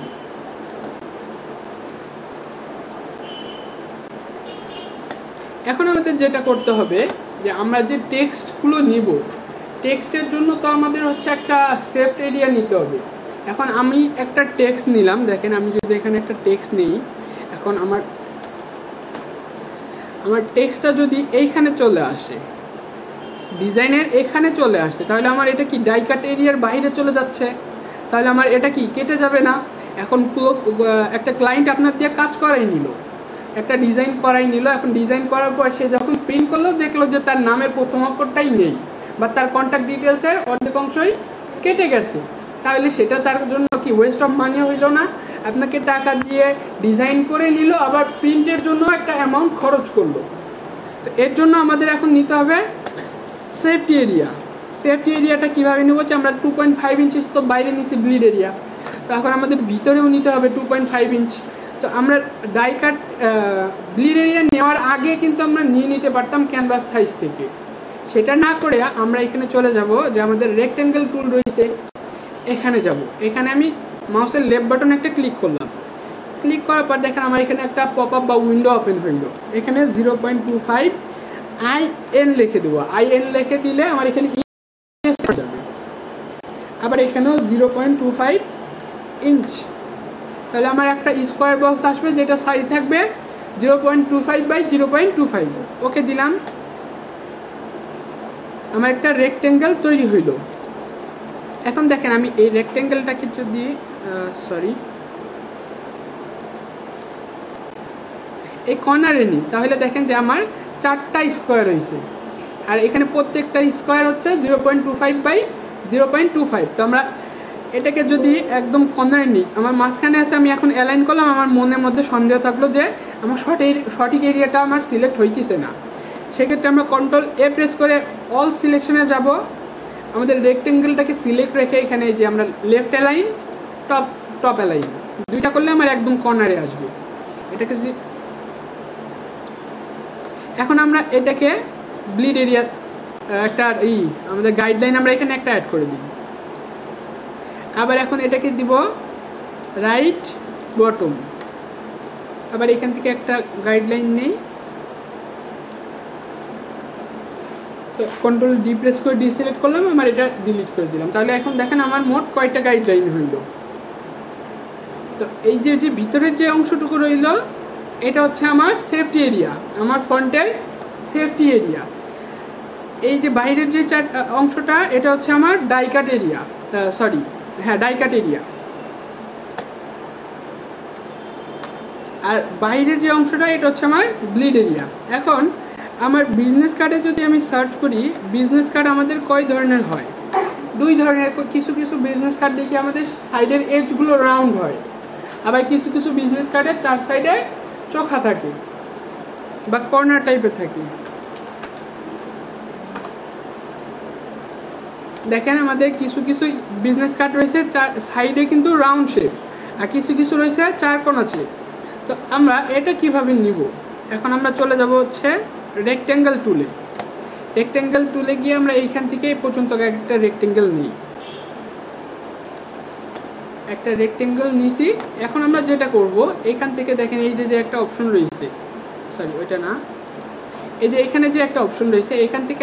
এখন আমাদের যেটা করতে হবে যে আমরা যে টেক্সটগুলো নিব, টেক্সটের জন্য তো আমাদের হচ্ছে একটা সেফট এরিয়া নিতে হবে। এখন আমি একটা টেক্সট নিলাম, দেখেন আমি যদি এখানে একটা টেক্সট নিই, এখন আমার টেক্সটটা যদি এইখানে চলে আসে, ডিজাইনের এখানে চলে আসে, তাহলে আমার এটা কি ডাই কাট এরিয়ার বাইরে চলে যাচ্ছে, তাহলে আমার এটা কি কেটে যাবে না। এখন একটা ক্লায়েন্ট আপনার দিয়ে কাজ করাই নিল, একটা ডিজাইন করাই নিল। এখন ডিজাইন করার পর সে যখন প্রিন্ট করলো দেখলো যে তার নামের প্রথম অক্ষরটাই নেই, বা তার কন্ট্যাক্ট ডিটেলসের অর্ধেক অংশই কেটে গেছে, তাহলে সেটা তার জন্য কি ওয়েস্ট অফ মানি হইল না? আপনাকে টাকা দিয়ে ডিজাইন করে নিল, আবার প্রিন্টের জন্য একটা অ্যামাউন্ট খরচ করলো। তো এর জন্য আমাদের এখন নিতে হবে সেফটি এরিয়া। সেফটি এরিয়াটা কিভাবে নেবো? আমরা 2.5 ইঞ্চিস তো বাইরে নিছি ব্লিড এরিয়া, তো এখন আমাদের ভিতরেও নিতে হবে 2.5 ইঞ্চ। তো আমরা ডাই কাট ব্লিড এরিয়া নেওয়ার আগে কিন্তু আমরা নিয়ে নিতে পারতাম ক্যানভাস সাইজ থেকে। সেটা না করে আমরা এখানে চলে যাব, যে আমাদের রেক্টেঙ্গেল টুল রয়েছে, এখানে যাব। এখানে আমি মাউসের লেফট বাটন একটা ক্লিক করলাম। ক্লিক করার পর দেখেন আমার এখানে একটা পপ আপ বা উইন্ডো ওপেন হইল। এখানে 0.25 IN লিখে দেবো। IN লিখে দিলে আমার এখানে যাবে। আবার এখানেও 0.25 ইঞ্চ, তাহলে আমার একটা স্কোয়ার বক্স আসবে যেটা সাইজ থাকবে 0.25 বাই 0.25। ওকে দিলাম। আমার একটা রেক্টেঙ্গেল তৈরি হইল। এখন দেখেন আমি এই রেক্টেঙ্গেলটাকে যদি এই কর্নারে নিই, তাহলে দেখেন যে আমার 4টা স্কোয়ার হয়েছে, আর এখানে প্রত্যেকটা স্কোয়ার হচ্ছে 0.25 বাই 0.25। তো আমরা এটাকে যদি একদম কর্নারে নিই, আমার মাঝখানে আছে, আমি এখন অ্যালাইন করলাম, আমার মনের মধ্যে সন্দেহ থাকলো যে আমার সঠিক এরিয়াটা আমার সিলেক্ট হইতেছে না। সেক্ষেত্রে আমরা কন্ট্রোল এ প্রেস করে অল সিলেকশনে যাব, আমাদের রেক্টেঙ্গেলটাকে সিলেক্ট রেখে এখানে যে আমরা লেফট অ্যালাইন, টপ অ্যালাইন দুইটা করলে আমার একদম কর্নারে আসবে। এটাকে যদি এখন আমরা এটাকে ব্লিড এরিয়া একটা আমাদের গাইডলাইন আমরা এখানে একটা অ্যাড করে দিই। আবার এখন এটাকে দিব রাইট বটম, আবার এখান থেকে একটা গাইডলাইন নেই, তো কন্ট্রোল ডি প্রেস করে ডিসিলেক্ট করলাম, আমার এটা ডিলিট করে দিলাম। তাহলে এখন দেখেন আমার মোট কয়টা গাইডলাইন হইল। তো এই যে ভিতরের যে অংশটুকু রইল, এটা হচ্ছে আমার সেফটি এরিয়া, আমার ফন্টের সেফটি এরিয়া। এই যে বাইরের যে অংশটা, এটা হচ্ছে আমার die cut area, die cut area. আর বাইরের যে অংশটা, এটা হচ্ছে আমার ব্লিড এরিয়া। এখন আমার বিজনেস কার্ডে যদি আমি সার্চ করি, বিজনেস কার্ড আমাদের কয় ধরনের হয়? 2 ধরনের। কিছু কিছু বিজনেস কার্ড দেখি আমাদের সাইডের এজগুলো রাউন্ড হয়, আবার কিছু কিছু বিজনেস কার্ডের 4 সাইডে চোখা থাকে বা কর্নার টাইপের থাকে। দেখেন আমাদের কিছু কিছু বিজনেস কার্ড রয়েছে সাইডে কিন্তু রাউন্ড শেপ, আর কিছু কিছু রয়েছে 4 কোণা শেপ। তো আমরা এটা কিভাবে নিব? এখন আমরা চলে যাব হচ্ছে রেক্টেঙ্গেল টুলে। রেক্টেঙ্গেল টুলে গিয়ে আমরা এইখান থেকে এই পর্যন্ত একটা রেক্টেঙ্গেল নিই, একটা রেক্টেঙ্গেল নিছি। এখন আমরা যেটা করব, এখান থেকে দেখেন এই যে একটা অপশন রয়েছে, ওইটা না, এই যে এখানে যে একটা অপশন রয়েছে, এখান থেকে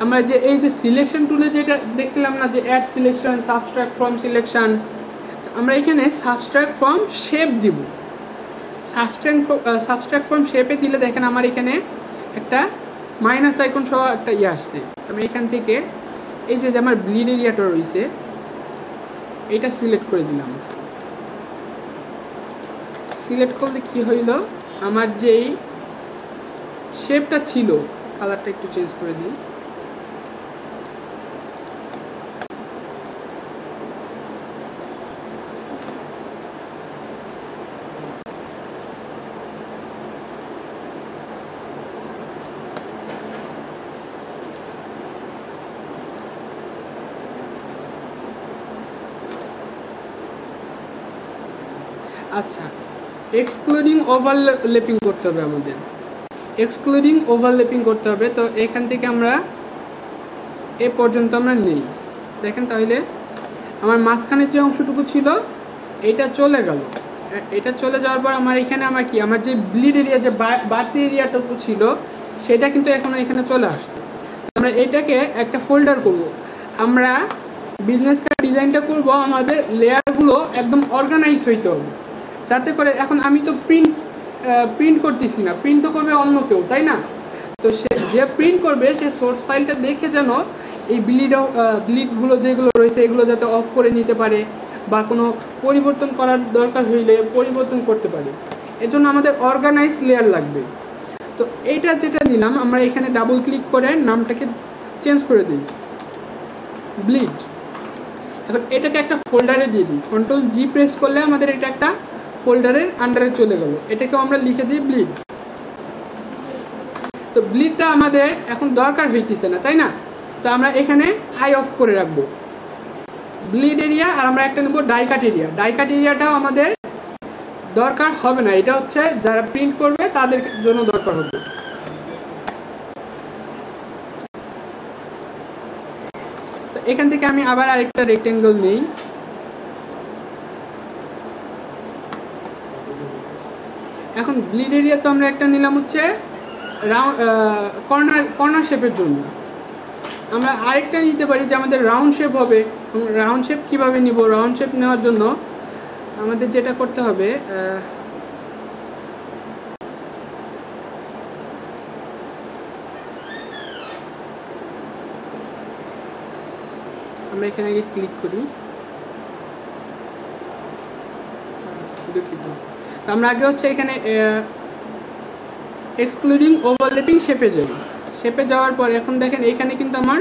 আমরা যে এই যে সিলেকশন টুলে যেটা দেখছিলাম না, যে add selection, subtract from selection, আমরা এখানে সাবস্ট্রাক্ট ফ্রম শেপ দিব। সাবস্ট্রাক্ট ফ্রম শেপে দিলে দেখেন আমার এখানে একটা মাইনাস আইকন সহ একটা আসছে। আমি এখান থেকে এই যে আমার ব্লিড এরিয়াটা রয়েছে, এটা সিলেক্ট করে দিলাম। সিলেক্ট করলে কি হইল, আমার যেই শেপটা ছিল, কালারটা একটু চেঞ্জ করে দিই, আচ্ছা, এক্সক্লুডিং ওভারল্যাপিং করতে হবে আমাদের, এক্সক্লুডিং ওভারল্যাপিং করতে হবে। তো এখান থেকে আমরা এ পর্যন্ত আমরা নেই, দেখেন তাহলে আমার মাঝখানের যে অংশটুকু ছিল এটা চলে গেল। এটা চলে যাওয়ার পর আমার এখানে আমার যে ব্লিড এরিয়া, যে বাড়তি এরিয়াটুকু ছিল, সেটা কিন্তু এখন এখানে চলে আসছে। আমরা এটাকে একটা ফোল্ডার করব। আমরা বিজনেস কার্ড ডিজাইনটা করব, আমাদের লেয়ারগুলো একদম অর্গানাইজ হইতে হবে, যাতে করে এখন আমি তো প্রিন্ট করতেছি না, প্রিন্ট তো করবে অন্য কেউ, তাই না? তো সে যে প্রিন্ট করবে, সে সোর্স ফাইলটা দেখে যেন এই ব্লিডগুলো যেগুলো রয়েছে এগুলো যাতে অফ করে নিতে পারে, বা কোনো পরিবর্তন করার দরকার হইলে পরিবর্তন করতে পারে। এজন্য আমাদের অর্গানাইজ লেয়ার লাগবে। তো এইটা যেটা নিলাম, আমরা এখানে ডাবল ক্লিক করে নামটাকে চেঞ্জ করে দিই, ব্লিড। এখন এটাকে একটা ফোল্ডারে দিয়ে দিই, কন্ট্রোল জি প্রেস করলে আমাদের এটা একটা ফোল্ডারের আন্ডারে চলে গেল। এটাকে আমরা লিখে দিই ব্লিড। তো ব্লিডটা আমাদের এখন দরকার হইতেছে না, তাই না? তো আমরা এখানে আই অফ করে রাখবো ব্লিড এরিয়া, আর আমরা একটা নেব die cut area. Die cut এরিয়াটাও আমাদের দরকার হবে না, এটা হচ্ছে যারা প্রিন্ট করবে তাদের জন্য দরকার হবে। তো এখান থেকে আমি আবার আরেকটা রেক্টেঙ্গেল নেই, এখন ব্লিড এরিয়া তো আমরা একটা নিলাম হচ্ছে কর্নার শেপের জন্য। আমরা আরেকটা নিতে পারি যে আমাদের রাউন্ড শেপ হবে। রাউন্ড শেপ কিভাবে নিব? রাউন্ড শেপ নেওয়ার জন্য আমাদের যেটা করতে হবে, আমরা এখানে আগে ক্লিক করি। তো আমরা আগে হচ্ছে এখানে এক্সক্লুডিং ওভারল্যাপিং শেপে যাই। শেপে যাওয়ার পর এখন দেখেন এখানে কিন্তু আমার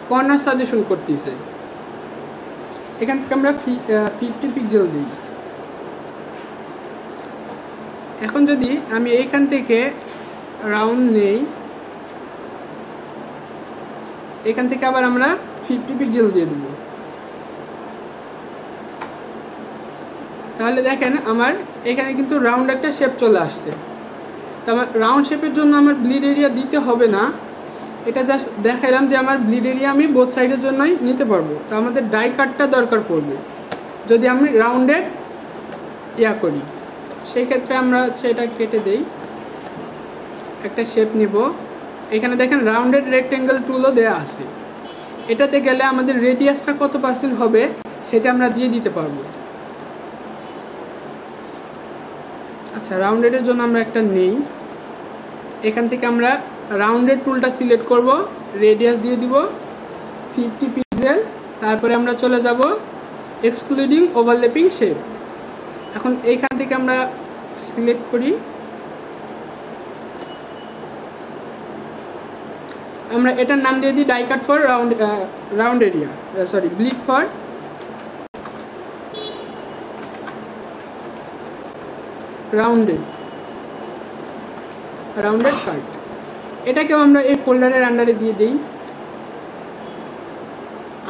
কর্নার সাজেশন করতেছে। এখান থেকে আমরা 50 পিক্সেল দিই। এখন যদি আমি এইখান থেকে রাউন্ড নেই, এখান থেকে আবার আমরা 50 পিক্সেল দিয়ে দেব। তাহলে দেখেন আমার এখানে কিন্তু রাউন্ড একটা শেপ চলে আসছে। তো আমার রাউন্ড শেপের জন্য আমার ব্লিড এরিয়া দিতে হবে না, এটা জাস্ট দেখাইলাম যে আমার ব্লিড এরিয়া আমি বোথ সাইডের জন্যই নিতে পারবো। তো আমাদের ডাই কাটটা দরকার পড়বে যদি আমি রাউন্ডেড করি, সেই ক্ষেত্রে আমরা হচ্ছে এটা কেটে দেই, একটা শেপ নিব। এখানে দেখেন রাউন্ডেড রেক্টেঙ্গেল টুলও দেওয়া আছে। এটাতে গেলে আমাদের রেডিয়াসটা কত পার্সেন্ট হবে সেটা আমরা দিয়ে দিতে পারবো। আচ্ছা, রাউন্ডেডের জন্য আমরা একটা নেই, এখান থেকে আমরা রাউন্ডেড টুলটা সিলেক্ট করব, রেডিয়াস দিয়ে দিব 50 পিক্সেল। তারপরে আমরা চলে যাব এক্সক্লুডিং ওভারল্যাপিং শেপ। এখন এইখান থেকে আমরা সিলেক্ট করি, আমরা এটার নাম দিয়ে দিই die cut for round area, sorry bleed for rounded cut. এটাকেও আমরা এই ফোল্ডারের আন্ডারে দিয়ে দিই,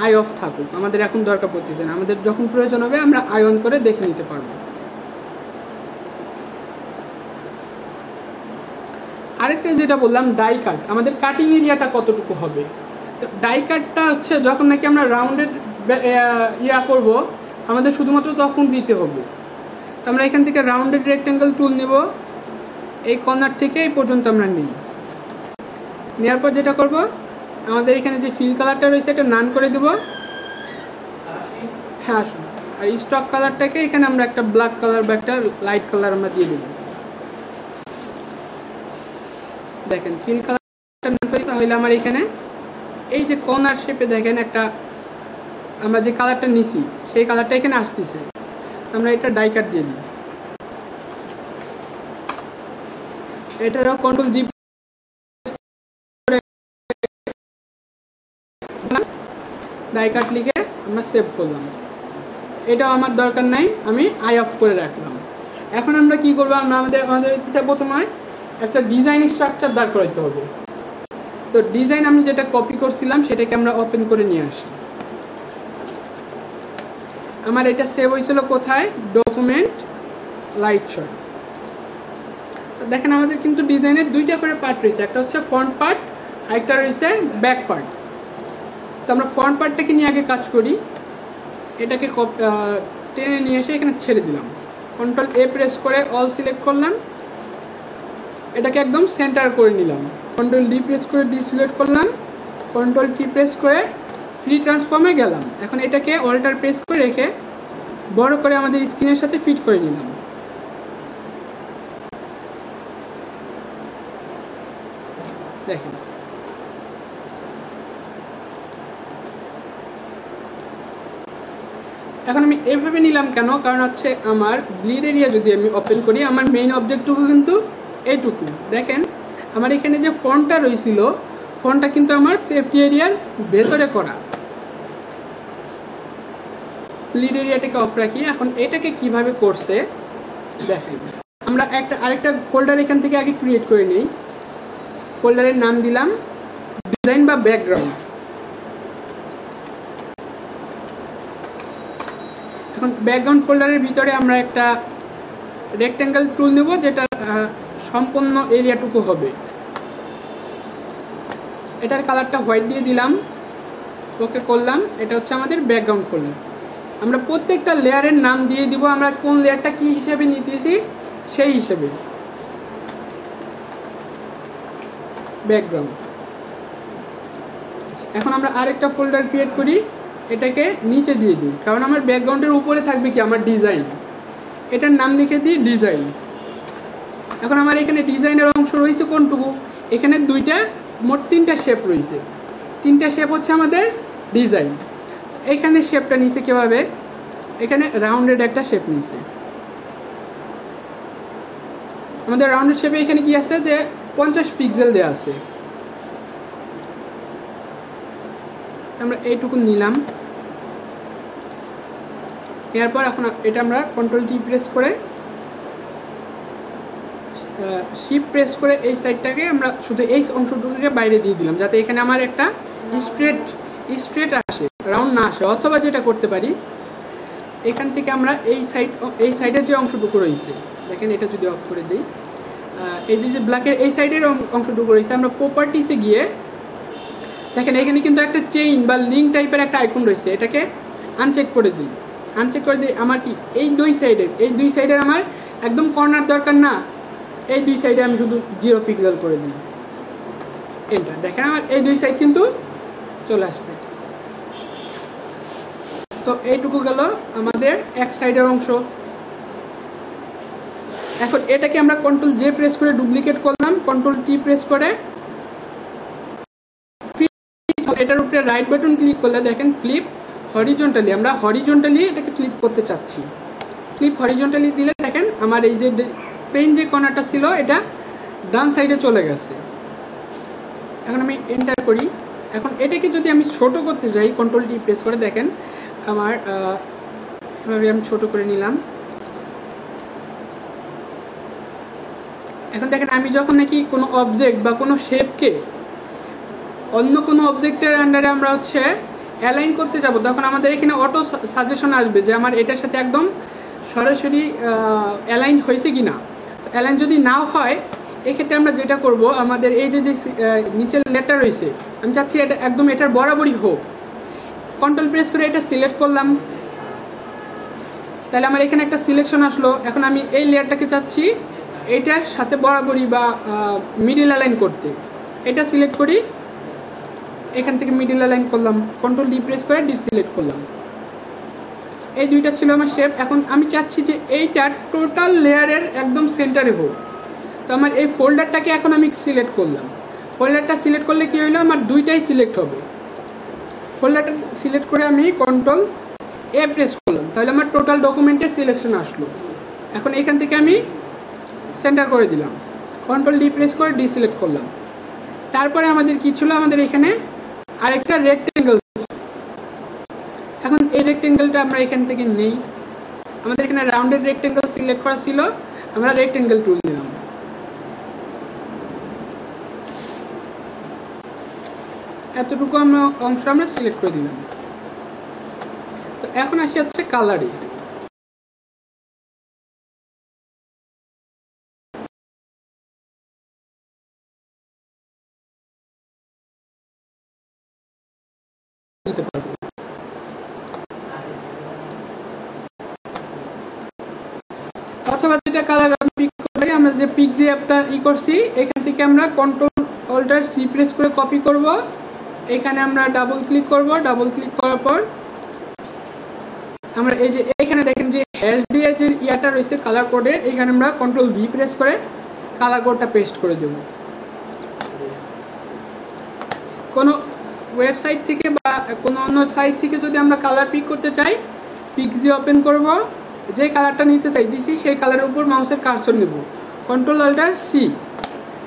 আই অফ থাকুক, আমাদের এখন দরকার পড়তেছে না, আমাদের যখন প্রয়োজন হবে আমরা আই অন করে দেখে নিতে পারবো। আরেকটা যেটা বললাম ডাই কাট, আমাদের কাটিং এরিয়াটা কতটুকু হবে। তো ডাই কাটটা হচ্ছে যখন নাকি আমরা রাউন্ডেড করব, আমাদের শুধুমাত্র তখন দিতে হবে। তো আমরা এখান থেকে রাউন্ডেড রেক্টেঙ্গেল টুল নিব, এই কর্নার থেকে এই পর্যন্ত আমরা নিই। নেওয়ার পর যেটা করব, আমাদের এখানে যে ফিল কালারটা রয়েছে এটা নান করে দেব। হ্যাঁ, আসুন। আর স্টক কালারটাকে এখানে আমরা একটা ব্ল্যাক কালার বা একটা লাইট কালার আমরা দিয়ে দেব। দেখেন ফিল কালারটা নান করি, তাহলে আমার এখানে এই যে কর্নার শেপে দেখেন একটা আমরা যে কালারটা নিছি সেই কালারটা এখানে আসতেছে। আমরা এটা ডাই কাট দিয়ে দিই, এটারও কন্ট্রোল জি ডাই কাট লিখে আমরা সেভ করলাম। এটাও আমার দরকার নাই, আমি আই অফ করে রাখলাম। এখন আমরা কি করবো, আমাদের প্রথমে একটা ডিজাইন স্ট্রাকচার দাঁড় করাইতে হবে। তো ডিজাইন আমি যেটা কপি করছিলাম সেটাকে আমরা ওপেন করে নিয়ে আসি। আমার এটা সেভ হয়েছিল কোথায়, ডকুমেন্ট লাইট শট। তো দেখেন আমাদের কিন্তু ডিজাইনের দুইটা করে পার্ট রয়েছে, একটা হচ্ছে ফ্রন্ট পার্ট আর একটা রয়েছে ব্যাক পার্ট। তো আমরা ফ্রন্ট পার্টটাকে নিয়ে আগে কাজ করি, এটাকে টেনে নিয়ে এসে এখানে ছেড়ে দিলাম, কন্ট্রোল এ প্রেস করে অল সিলেক্ট করলাম, এটাকে একদম সেন্টার করে নিলাম, কন্ট্রোল ডি প্রেস করে ডি সিলেক্ট করলাম, কন্ট্রোল টি প্রেস করে ফ্রি ট্রান্সফর্মে গেলাম। এখন এটাকে অল্টার প্রেস করে রেখে বড় করে আমাদের স্ক্রিনের সাথে ফিট করে নিলাম। দেখেন এখন আমি এভাবে নিলাম কেন, কারণ হচ্ছে আমার ব্লিড এরিয়া যদি আমি ওপেন করি, আমার মেইন অবজেক্টটুকু কিন্তু এইটুকু। দেখেন আমার এখানে যে ফন্টটা রয়েছিল, ফন্টটা কিন্তু আমার সেফটি এরিয়ার ভেতরে করা। ব্লিড এরিয়াটাকে অফ রাখি। এখন এটাকে কিভাবে করছে দেখেন, আমরা আরেকটা ফোল্ডার এখান থেকে আগে ক্রিয়েট করে নিই। ফোল্ডারের নাম দিলাম ডিজাইন বা ব্যাকগ্রাউন্ড। এখন ব্যাকগ্রাউন্ড ফোল্ডারের ভিতরে আমরা একটা রেক্টেঙ্গেল টুল নেব, যেটা সম্পূর্ণ এরিয়াটুকু হবে। এটার কালারটা হোয়াইট দিয়ে দিলাম, ওকে করলাম। এটা হচ্ছে আমাদের ব্যাকগ্রাউন্ড ফোল্ডার। আমরা প্রত্যেকটা লেয়ারের নাম দিয়ে দিব, আমরা কোন লেয়ারটা কি হিসেবে নিতেছি সেই হিসেবে। ব্যাকগ্রাউন্ড। এখন আমরা আরেকটা ফোল্ডার ক্রিয়েট করি, এটাকে নিচে দিয়ে দিই, কারণ আমার ব্যাকগ্রাউন্ডের উপরে থাকবে কি আমার ডিজাইন। এটার নাম লিখে দিই ডিজাইন। এখন আমার এখানে ডিজাইনের অংশ রয়েছে কোনটুকু, এখানে মোট তিনটা শেপ রয়েছে। তিনটা শেপ হচ্ছে আমাদের ডিজাইন। এখানে শেপটা নিচে কিভাবে, এখানে রাউন্ডেড একটা শেপ নিচে, আমাদের রাউন্ডেড শেপে এখানে কি আছে যে 50 পিক্সেল দেওয়া আছে, আমরা এইটুকু নিলাম। এরপর এখন এটা আমরা কন্ট্রোল টি প্রেস করে শিফট প্রেস করে এই সাইডটাকে আমরা শুধু এই অংশটুকুকে বাইরে দিয়ে দিলাম, যাতে এখানে আমার একটা স্ট্রেট আসে, রাউন্ড না আসে। অথবা যেটা করতে পারি, এখান থেকে আমরা এই সাইডের যে অংশটুকু রয়েছে, দেখেন এটা যদি অফ করে দিই, এই যে ব্ল্যাকের এই সাইডের অংশটুকু রয়েছে, আমরা প্রপার্টিসে গিয়ে দেখেন এখানে কিন্তু একটা চেইন বা লিঙ্ক টাইপের একটা আইকন রয়েছে, এটাকে আনচেক করে দিই। আমার কি এই দুই সাইডের আমার একদম কর্নার দরকার না, এই দুই সাইডে আমি শুধু 0 পিক্সেল করে দিই, এন্টার। দেখেন আমার এই দুই সাইড কিন্তু চলে আসছে। তো এইটুকু গেল আমাদের এক সাইডের অংশ। এখন এটাকে আমরা কন্ট্রোল জে প্রেস করে ডুপ্লিকেট করলাম, কন্ট্রোল টি প্রেস করে এটার উপরে রাইট বাটন ক্লিক করলে দেখেন ফ্লিপ হরিজন্টালি, আমরা হরিজন্টালি এটাকে ফ্লিপ করতে চাচ্ছি। ফ্লিপ হরিজন্টালি দিলে দেখেন আমার এই যে পেন যে কর্নারটা ছিল এটা ডান সাইডে চলে গেছে। এখন আমি এন্টার করি। এখন এটাকে যদি আমি ছোট করতে যাই কন্ট্রোল টি প্রেস করে, দেখেন আমার আমি ছোট করে নিলাম। এখন দেখেন আমি যখন নাকি কোনো অবজেক্ট বা কোনো শেপকে অন্য কোনো অবজেক্টের আন্ডারে আমরা অ্যালাইন করতে যাব, তখন আমাদের এখানে অটো সাজেশন আসবে যে আমার এটার সাথে একদম সরাসরি অ্যালাইন হয়েছে কিনা। তো অ্যালাইন যদি নাও হয়, এক্ষেত্রে আমরা যেটা করব, আমাদের এই যে নিচের লেটার রয়েছে, আমি চাচ্ছি এটা একদম এটার বরাবরই হোক। কন্ট্রোল প্রেস করে এটা সিলেক্ট করলাম, তাহলে আমার এখানে একটা সিলেকশন আসলো। এখন আমি এই লেয়ারটাকে চাচ্ছি এটার সাথে বরাবরই বা মিডিল অ্যালাইন করতে, এটা সিলেক্ট করি, এখান থেকে মিডিল অ্যালাইন করলাম, কন্ট্রোল ডি প্রেস করে ডিসিলেক্ট করলাম। এই দুইটা ছিল আমার শেপ। এখন আমি চাচ্ছি যে এইটা টোটাল লেয়ারের একদম সেন্টারে হোক। তো আমার এই ফোল্ডারটাকে এখন আমি সিলেক্ট করলাম। ফোল্ডারটা সিলেক্ট করলে কি হইলো, আমার দুইটাই সিলেক্ট হবে। ফোল্ডারটা সিলেক্ট করে আমি কন্ট্রোল এ প্রেস করলাম, তাহলে আমার টোটাল ডকুমেন্টের সিলেকশন আসলো। এখন এখান থেকে আমি সেন্টার করে দিলাম, কন্ট্রোল ডি প্রেস করে ডিসিলেক্ট করলাম। তারপরে আমাদের কি ছিল, আমাদের এখানে আরেকটা রেক্টেঙ্গেল। এখন এই রেক্টেঙ্গেলটা আমরা এখান থেকে নেই, আমাদের এখানে রাউন্ডেড রেক্টেঙ্গেল সিলেক্ট করা ছিল, আমরা রেক্টেঙ্গেল টুল নিলাম। এতটুকু অংশ আমরা সিলেক্ট করে দিলাম। তো এখন আসি কালারে। অথবা যেটা কালার পিক করি, আমরা যে পিক্সি অ্যাপটা করছি, এখান থেকে আমরা কন্ট্রোল অল্টার সি প্রেস করে কপি করব। এখানে আমরা ডাবল ক্লিক করব, ডাবল ক্লিক করার পর আমরা এই যে এখানে দেখেন যে হ্যাশ দিয়ে যে ইয়াটা রয়েছে কালার কোডের, এখানে আমরা কন্ট্রোল ভি প্রেস করে কালার কোডটা পেস্ট করে দেব। কোনো ওয়েবসাইট থেকে বা কোনো অন্য সাইট থেকে যদি আমরা কালার পিক করতে চাই, পিক্সি ওপেন করব, যে কালারটা নিতে চাইতেছি সেই কালারের উপর মাউসের কার্সর নেব, কন্ট্রোল অল্টার সি।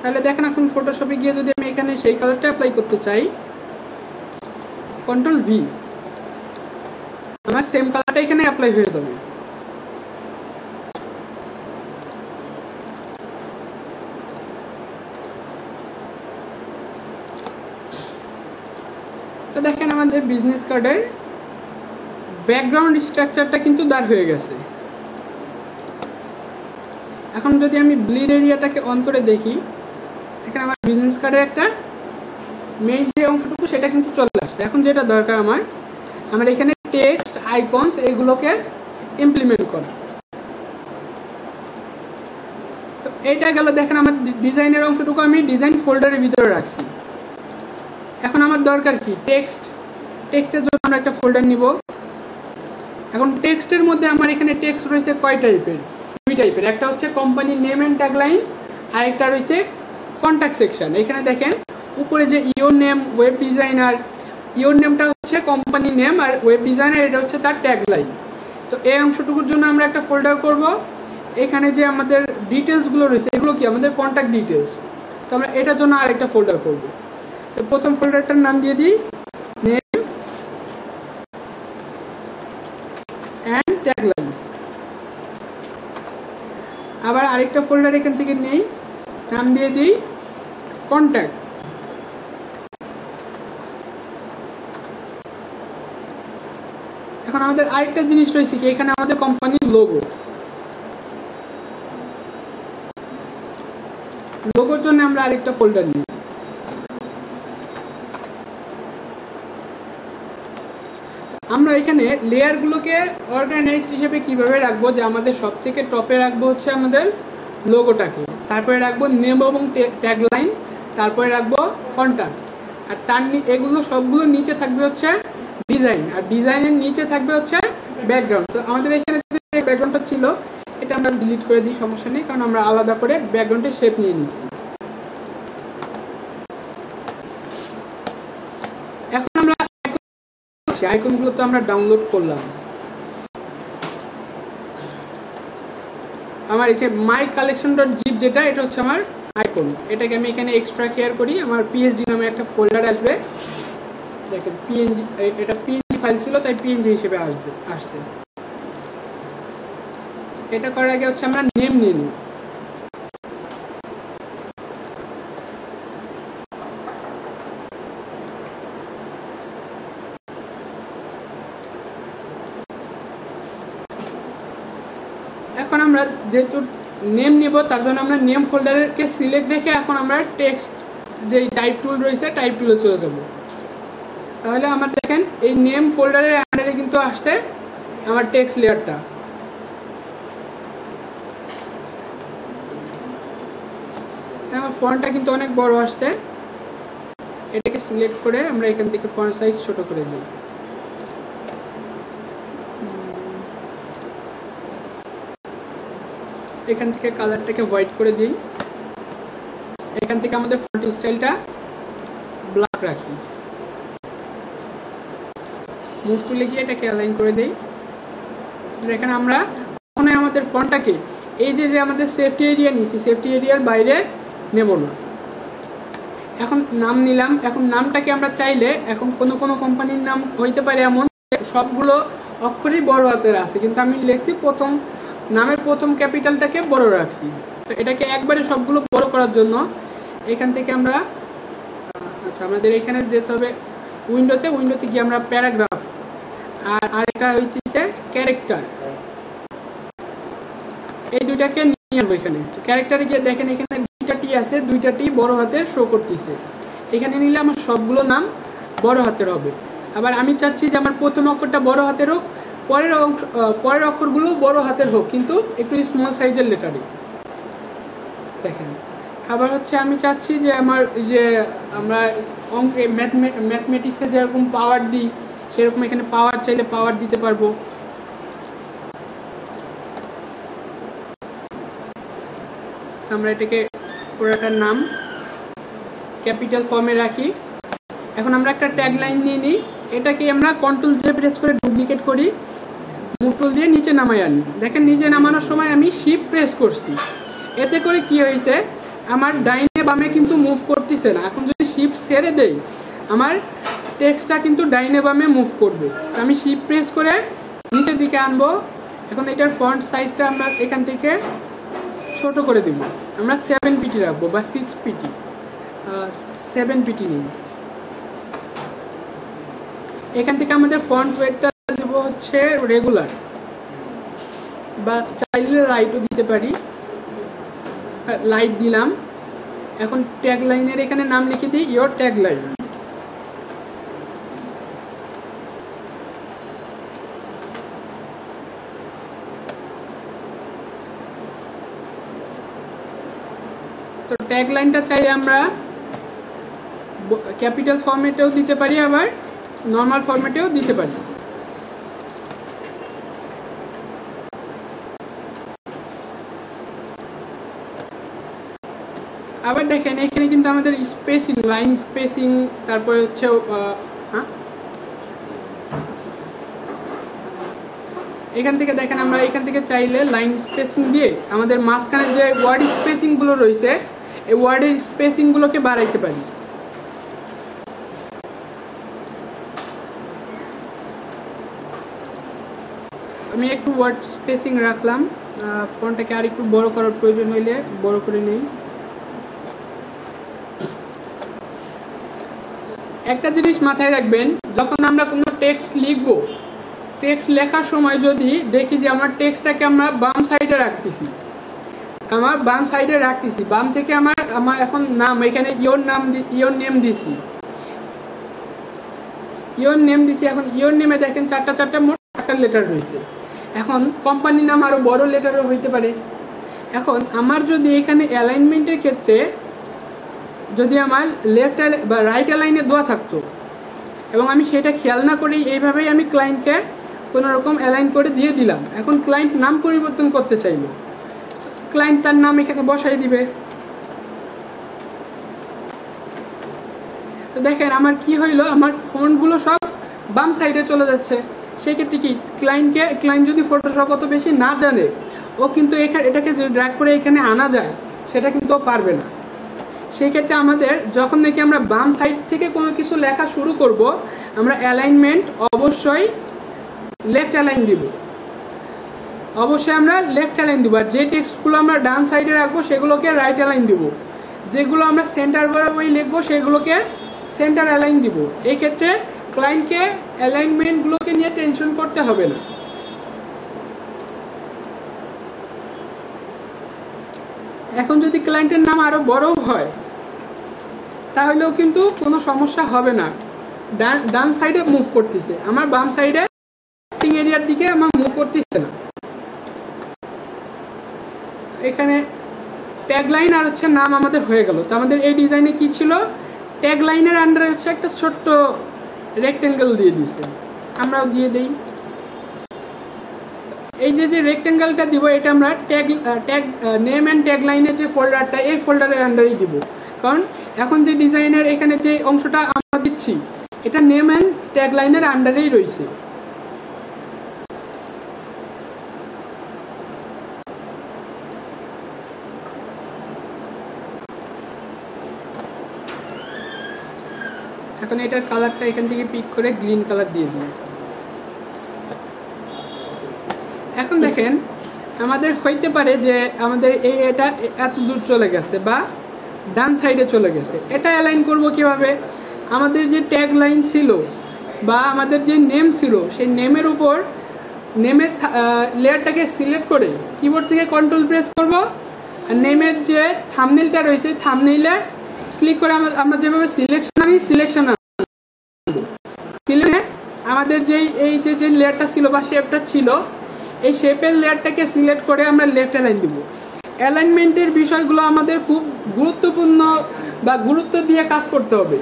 তাহলে দেখেন এখন ফটোশপে গিয়ে যদি আমি এখানে সেই কালারটা অ্যাপ্লাই করতে চাই, কন্ট্রোল ভি, আমার সেম কালারটা এখানে অ্যাপ্লাই হয়ে যাবে। তো দেখেন আমাদের বিজনেস কার্ডের ব্যাকগ্রাউন্ড স্ট্রাকচারটা কিন্তু দাঁড় হয়ে গেছে। এখন যদি আমি ব্লিড এরিয়াটাকে অন করে দেখি, এখানে আমার বিজনেস কার্ডের একটা মেইন যে অংশটুকু সেটা কিন্তু চলে আসছে। এখন যেটা দরকার আমার এখানে টেক্সট, আইকনস এগুলোকে ইমপ্লিমেন্ট করা। তো এটা গেল, দেখেন আমার ডিজাইনের অংশটুকু আমি ডিজাইন ফোল্ডারের ভিতরে রাখছি। এখন আমার দরকার কি, টেক্সটের জন্য আমরা একটা ফোল্ডার নিব। এখন টেক্সটের মধ্যে আমার এখানে টেক্সট রয়েছে কয় টাইপের, দুই টাইপের, একটা হচ্ছে কোম্পানি নেম এন্ড ট্যাগলাইন, আর একটা রয়েছে কন্ট্যাক্ট সেকশন। এখানে দেখেন উপরে যে your name, web designer, your নেমটা হচ্ছে কোম্পানি নেম, আর ওয়েব ডিজাইনার এটা হচ্ছে তার ট্যাগলাইন। তো এই অংশটুকুর জন্য আমরা একটা ফোল্ডার করব। এখানে যে আমাদের ডিটেলসগুলো রয়েছে এগুলো কি আমাদের কন্ট্যাক্ট ডিটেলস, তো আমরা এটার জন্য আরেকটা ফোল্ডার করব। তো প্রথম ফোল্ডারটার নাম দিয়ে দিই নেম অ্যান্ড ট্যাগলাইন। আবার আরেকটা ফোল্ডার এখান থেকে নেই, নাম দিয়ে দিই কন্ট্যাক্ট। এখন আমাদের আরেকটা জিনিস রয়েছে কি, এখানে আমাদের কোম্পানির লোগোর জন্য আমরা আরেকটা ফোল্ডার নিই। আমরা এখানে লেয়ারগুলোকে অর্গানাইজড হিসেবে কিভাবে রাখবো, যে আমাদের সব থেকে টপে রাখবো হচ্ছে আমাদের লোগোটাকে, তারপরে রাখবো নেম এবং ট্যাগলাইন, তারপরে রাখবো কন্ট্যাক্ট, আর তার এগুলো সবগুলো নিচে থাকবে হচ্ছে ডিজাইন, আর ডিজাইনের নিচে থাকবে হচ্ছে ব্যাকগ্রাউন্ড। তো আমাদের এখানে যে ব্যাকগ্রাউন্ডটা ছিল এটা আমরা ডিলিট করে দিই, সমস্যা নেই, কারণ আমরা আলাদা করে ব্যাকগ্রাউন্ডের শেপ নিয়ে নিচ্ছি। এখন আমরা আইকনগুলো তো আমরা ডাউনলোড করলাম। আমার এই যে মাই কালেকশন ডট জিপ যেটা, এটা হচ্ছে আমার আইকন। এটাকে আমি এখানে এক্সট্রা কেয়ার করি, আমার পিএসডি নামে একটা ফোল্ডার আসবে। দেখেন পিএনজি, এটা পিএনজি ফাইল ছিল তাই পিএনজি হিসেবে আসছে। এটা করার আগে হচ্ছে আমরা নেম নিয়ে নিই। এখন আমরা যেহেতু নেম নিব তার জন্য আমরা নেম ফোল্ডারকে সিলেক্ট রেখে এখন আমরা টেক্সট যে টাইপ টুল রয়েছে টাইপ টুলে চলে যাব। তাহলে আমার দেখেন এই নেম ফোল্ডারের আন্ডারে কিন্তু আসছে আমার টেক্সট লেয়ারটা। আমার ফন্টটা কিন্তু অনেক বড় আসছে, এটাকে সিলেক্ট করে আমরা এখান থেকে ফন্ট সাইজ ছোট করে দিই। এখান থেকে কালারটাকে হোয়াইট করে দিই। এখান থেকে আমাদের ফন্ট স্টাইলটা ব্ল্যাক রাখি। মুভ টুলে গিয়ে এটাকে অ্যালাইন করে দেই। এখানে আমরা কখনোই আমাদের ফন্টটাকে এই যে আমাদের সেফটি এরিয়া নিয়েছি, সেফটি এরিয়ার বাইরে নেব না। এখন নাম নিলাম। এখন নামটাকে আমরা চাইলে, এখন কোনো কোনো কোম্পানির নাম হইতে পারে এমন সবগুলো অক্ষরই বড় হাতের আছে, কিন্তু আমি লিখছি নামের প্রথম ক্যাপিটালটাকে বড় রাখছি। তো এটাকে একবারে সবগুলো বড় করার জন্য এখান থেকে আমরা আমাদের এখানে যেতে হবে উইন্ডোতে গিয়ে আমরা প্যারাগ্রাফ, আর এটা হইতেছে ক্যারেক্টার, এই দুইটাকে নিয়ে আনবো। এখানে ক্যারেক্টারে গিয়ে দেখেন এখানে দুইটা টি আছে, দুইটা টি বড় হাতের শো করতেছে। এখানে নিলে আমার সবগুলো নাম বড় হাতের হবে। আবার আমি চাচ্ছি যে আমার প্রথম অক্ষরটা বড় হাতের হোক, পরের অক্ষরগুলো বড় হাতের হোক, কিন্তু একটু স্মল সাইজের লেটারে দেখেন। আবার হচ্ছে আমি চাচ্ছি যে আমার যে আমরা অঙ্কে ম্যাথমেটিক্সে যেরকম পাওয়ার দিই সেরকম এখানে পাওয়ার চাইলে পাওয়ার দিতে পারবো। আমরা এটাকে পুরোটার নাম ক্যাপিটাল ফর্মে রাখি। এখন আমরা একটা ট্যাগ লাইন নিয়ে নিই। এটাকে আমরা কন্ট্রোল জে প্রেস করে ডুপ্লিকেট করি, মুভ টুল দিয়ে নিচে নামাই আনি। দেখেন নিচে নামানোর সময় আমি শিফট প্রেস করছি, এতে করে কি হয়েছে আমার ডাইনে বামে কিন্তু মুভ করতেছে না। এখন যদি শিফট ছেড়ে দেই আমার টেক্সটটা কিন্তু ডাইনে বামে মুভ করবে। আমি শিফট প্রেস করে নিচের দিকে আনবো। এখন এটার ফন্ট সাইজটা আমরা এখান থেকে ছোট করে দিব। আমরা 7 পিটি রাখবো বা 6 পিটি, 7 পিটি নিই। এখান থেকে আমাদের ফন্ট ওয়েটটা দেব হচ্ছে রেগুলার, বা চাইলে লাইটও দিতে পারি। লাইট দিলাম। এখন ট্যাগ লাইনের এখানে নাম লিখে দিই ইওর ট্যাগ লাইন। তো ট্যাগ লাইনটা চাই আমরা ক্যাপিটাল ফরম্যাটেও দিতে পারি, আবার নর্মাল ফরম্যাটেও দিতে পারি। আবার দেখেন এখানে কিন্তু আমাদের স্পেসিং, লাইন স্পেসিং, তারপরে হচ্ছে এখান থেকে দেখেন আমরা এখান থেকে চাইলে লাইন স্পেসিং দিয়ে আমাদের মাঝখানে যে ওয়ার্ড স্পেসিং গুলো রয়েছে এই ওয়ার্ডের স্পেসিং গুলোকে বাড়াইতে পারি। আমি একটু ওয়ার্ড স্পেসিং রাখলাম, ফন্টটাকে আর একটু বড় করার প্রয়োজন হইলে বড় করে নেই। একটা জিনিস মাথায় রাখবেন, যখন আমরা কোনো টেক্সট লিখবো, টেক্সট লেখার সময় যদি দেখি যে আমার টেক্সটটাকে আমরা বাম সাইডে রাখতেছি, বাম থেকে আমার এখন নাম, এখানে ইওর নেম দিছি, এখন ইওর নেমে দেখেন চারটা মোট 8টা লেটার রয়েছে। এখন কোম্পানি নাম আরো বড় লেটারও হইতে পারে। এখন আমার যদি এখানে অ্যালাইনমেন্টের ক্ষেত্রে যদি আমার লেফট বা রাইট অ্যালাইনে দেওয়া থাকতো এবং আমি সেটা খেয়াল না করেই এইভাবেই আমি ক্লায়েন্টকে কোনো রকম অ্যালাইন করে দিয়ে দিলাম, এখন ক্লায়েন্ট নাম পরিবর্তন করতে চাইল, ক্লায়েন্ট তার নাম এখানে বসাই দিবে। তো দেখেন আমার কি হইলো, আমার ফন্টগুলো সব বাম সাইডে চলে যাচ্ছে। সেই ক্ষেত্রে কি ক্লায়েন্ট যদি ফটোশপ অত বেশি না জানে, ও কিন্তু এটাকে যে ড্র্যাগ করে এখানে আনা যায় সেটা কিন্তু ও পারবে না। সেই ক্ষেত্রে আমাদের যখন নাকি আমরা বাম সাইড থেকে কোনো কিছু লেখা শুরু করব, আমরা অ্যালাইনমেন্ট অবশ্যই লেফট অ্যালাইন দিব, আর যে টেক্সটগুলো আমরা ডান সাইডে রাখবো সেগুলোকে রাইট অ্যালাইন দিব, যেগুলো আমরা সেন্টার বরাবরই লিখবো সেগুলোকে সেন্টার অ্যালাইন দিব। এই ক্ষেত্রে ক্লায়েন্টকে অ্যালাইনমেন্টগুলোকে নিয়ে টেনশন করতে হবে না। এখন যদি ক্লায়েন্টের নাম আরো বড় হয় তাহলেও কিন্তু কোনো সমস্যা হবে না। ডান সাইডে মুভ করতেছে, আমার বাম সাইডে এরিয়ার দিকে আমার মুভ করতেছে না। এখানে ট্যাগলাইন আর হচ্ছে নাম আমাদের হয়ে গেল। তো আমাদের এই ডিজাইনে কি ছিল, ট্যাগলাইনের আন্ডারে হচ্ছে একটা ছোট্ট রেক্টেঙ্গেল দিয়ে দিয়েছে, আমরাও দিয়ে দেই। এই যে রেক্টেঙ্গেলটা দিব এটা আমরা ট্যাগ নেম এন্ড ট্যাগলাইনের যে ফোল্ডারটা, এই ফোল্ডারের আন্ডারেই দিব, কারণ এখন যে ডিজাইনের এখানে যে অংশটা আমরা দিচ্ছি এটা নেম এন্ড ট্যাগলাইনের আন্ডারেই রয়েছে। এখন এটার কালারটা এখান থেকে পিক করে গ্রিন কালার দিয়ে দিই। এখন দেখেন আমাদের হইতে পারে যে আমাদের এটা এত দূর চলে গেছে বা ডান সাইডে চলে গেছে, এটা অ্যালাইন করব কিভাবে? আমাদের যে ট্যাগ লাইন ছিল বা আমাদের যে নেম ছিল সেই নেমের উপর নেমের লেয়ারটাকে সিলেক্ট করে কিবোর্ড থেকে কন্ট্রোল প্রেস করব, আর নেমের যে থাম্বনেইলটা রয়েছে থাম্বনেইলে ক্লিক করে আমরা যেভাবে সিলেকশন আমাদের এই যে লেয়ারটা ছিল বা শেপটা ছিল এই শেপের লেয়ারটাকে সিলেক্ট করে আমরা লেফট অ্যালাইন দিব। অ্যালাইনমেন্টের বিষয়গুলো আমাদের খুব গুরুত্বপূর্ণ বা গুরুত্ব দিয়ে কাজ করতে হবে।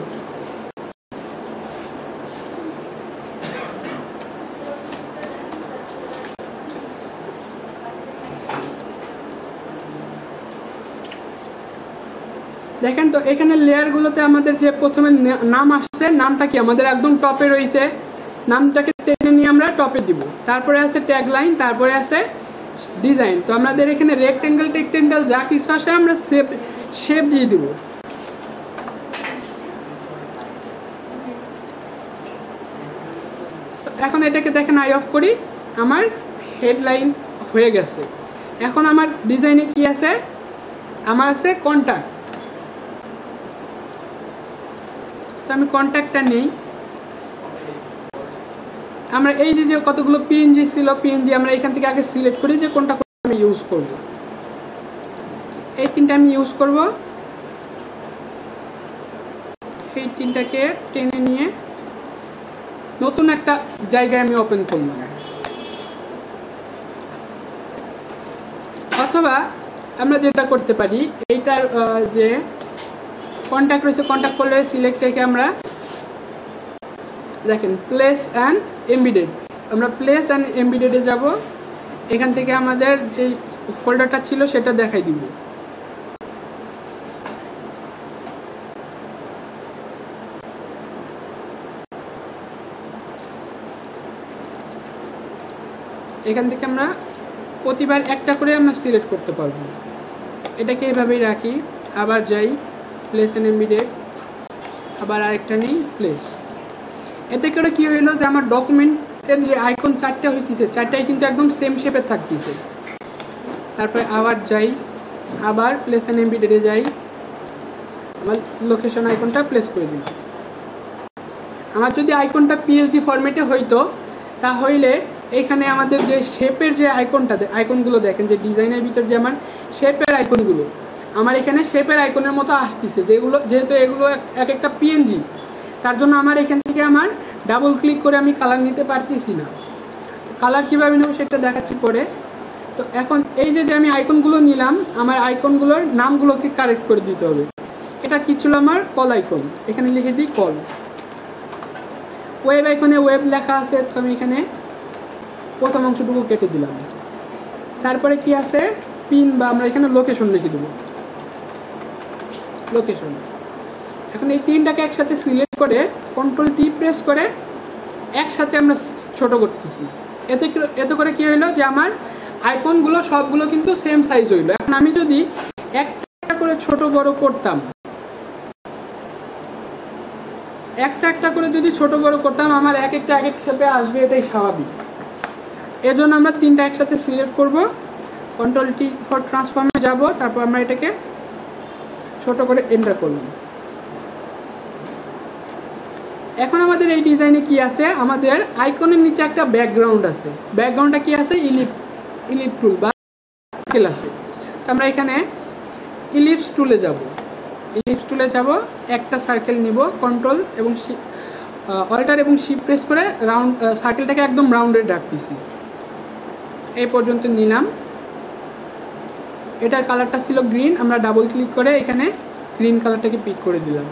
দেখেন তো এখানে লেয়ারগুলোতে আমাদের যে প্রথমে নাম আসছে, নামটা কি আমাদের একদম টপে রয়েছে, নামটাকে টেনে নিয়ে আমরা টপে দিব। তারপরে আছে ট্যাগ লাইন, তারপরে আছে ডিজাইন। তো আমাদের এখানে রেক্টেঙ্গেল যা কিছু আসে আমরা শেপ দিয়ে দিব। এখন এটাকে দেখেন আই অফ করি, আমার হেডলাইন হয়ে গেছে। এখন আমার ডিজাইনে কি আছে, আমার আছে কন্টাক্ট। আমি কন্ট্যাক্টটা নেই, আমরা এই যে কতগুলো পিএনজি ছিল, পিএনজি আমরা এখান থেকে আগে সিলেক্ট করি যে কোনটা আমি ইউজ করব। এই তিনটা আমি ইউজ করব, এই তিনটাকে টেনে নিয়ে নতুন একটা জায়গায় আমি ওপেন করলাম। অথবা আমরা যেটা করতে পারি, এইটার যে কন্ট্যাক্ট রয়েছে কন্ট্যাক্ট করলে সিলেক্ট থেকে আমরা দেখেন প্লেস অ্যান্ড এমবেডেড, আমরা প্লেস অ্যান্ড এমবেডেডে যাব। এখান থেকে আমাদের যে ফোল্ডারটা ছিল সেটা দেখাই দিব। এখান থেকে আমরা প্রতিবার একটা করে আমরা সিলেক্ট করতে পারবো। এটাকে এইভাবেই রাখি, আবার যাই প্লেস এন্ড এমবেডেড, আবার আরেকটা নেই প্লেস। এতে করে কি হইলো যে আমার ডকুমেন্টের যে আইকন চারটা হইতেছে চারটাই কিন্তু একদম সেম শেপের থাকতেছে। তারপরে আবার যাই, আবার প্লেস এন্ড এমবেডেডে যাই, আমার লোকেশন আইকনটা প্লেস করে দিই। আমার যদি আইকনটা পিএসডি ফরম্যাটে হইতো তাহলে এখানে আমাদের যে শেপের যে আইকনগুলো দেখেন যে ডিজাইনের ভিতর যে আমার শেপের আইকনগুলো আমার এখানে শেপের আইকনের মতো আসতেছে, যেহেতু এগুলো এক একটা পিএনজি, তার জন্য আমার এখান থেকে আমার ডাবল ক্লিক করে আমি কালার নিতে পারতেছি না। কালার কীভাবে নেব সেটা দেখাচ্ছি পরে। তো এখন এই যে আমি আইকনগুলো নিলাম, আমার আইকনগুলোর নামগুলোকে কারেক্ট করে দিতে হবে। এটা কি ছিল আমার কল আইকন, এখানে লিখে দিই কল। ওয়েব আইকনে ওয়েব লেখা আছে, তো আমি এখানে প্রথম অংশটুকু কেটে দিলাম। তারপরে কি আছে পিন, বা আমরা এখানে লোকেশন লিখে দেব, লোকেশন। এখন এই তিনটাকে একসাথে সিলেক্ট করে কন্ট্রোল টি প্রেস করে একসাথে আমরা ছোট করতেছি। এতে করে কি হইলো যে আমার আইকনগুলো সবগুলো কিন্তু সেম সাইজ হইলো। এখন আমি যদি একটা করে ছোট বড় করতাম, একটা করে যদি ছোট বড় করতাম, আমার এক একটা এক এক শেপে আসবে, এটাই স্বাভাবিক। এজন্য আমরা তিনটা একসাথে সিলেক্ট করব, কন্ট্রোল টি ফর ট্রান্সফর্মে যাব, তারপর আমরা এটাকে ছোট করে এন্টার করলাম। এখন আমাদের এই ডিজাইনে কি আছে, আমাদের আইকনের নিচে একটা ব্যাকগ্রাউন্ড আছে। ব্যাকগ্রাউন্ডটা কি আছে, ইলিপ টুল বা সার্কেল আছে। তো আমরা এখানে ইলিপস টুলে যাব, একটা সার্কেল নিব, কন্ট্রোল এবং অল্টার এবং শিফট প্রেস করে রাউন্ড সার্কেলটাকে একদম রাউন্ডেড রাখতেছি। এই পর্যন্ত নিলাম। এটার কালারটা ছিল গ্রিন, আমরা ডাবল ক্লিক করে এখানে গ্রিন কালারটাকে পিক করে দিলাম।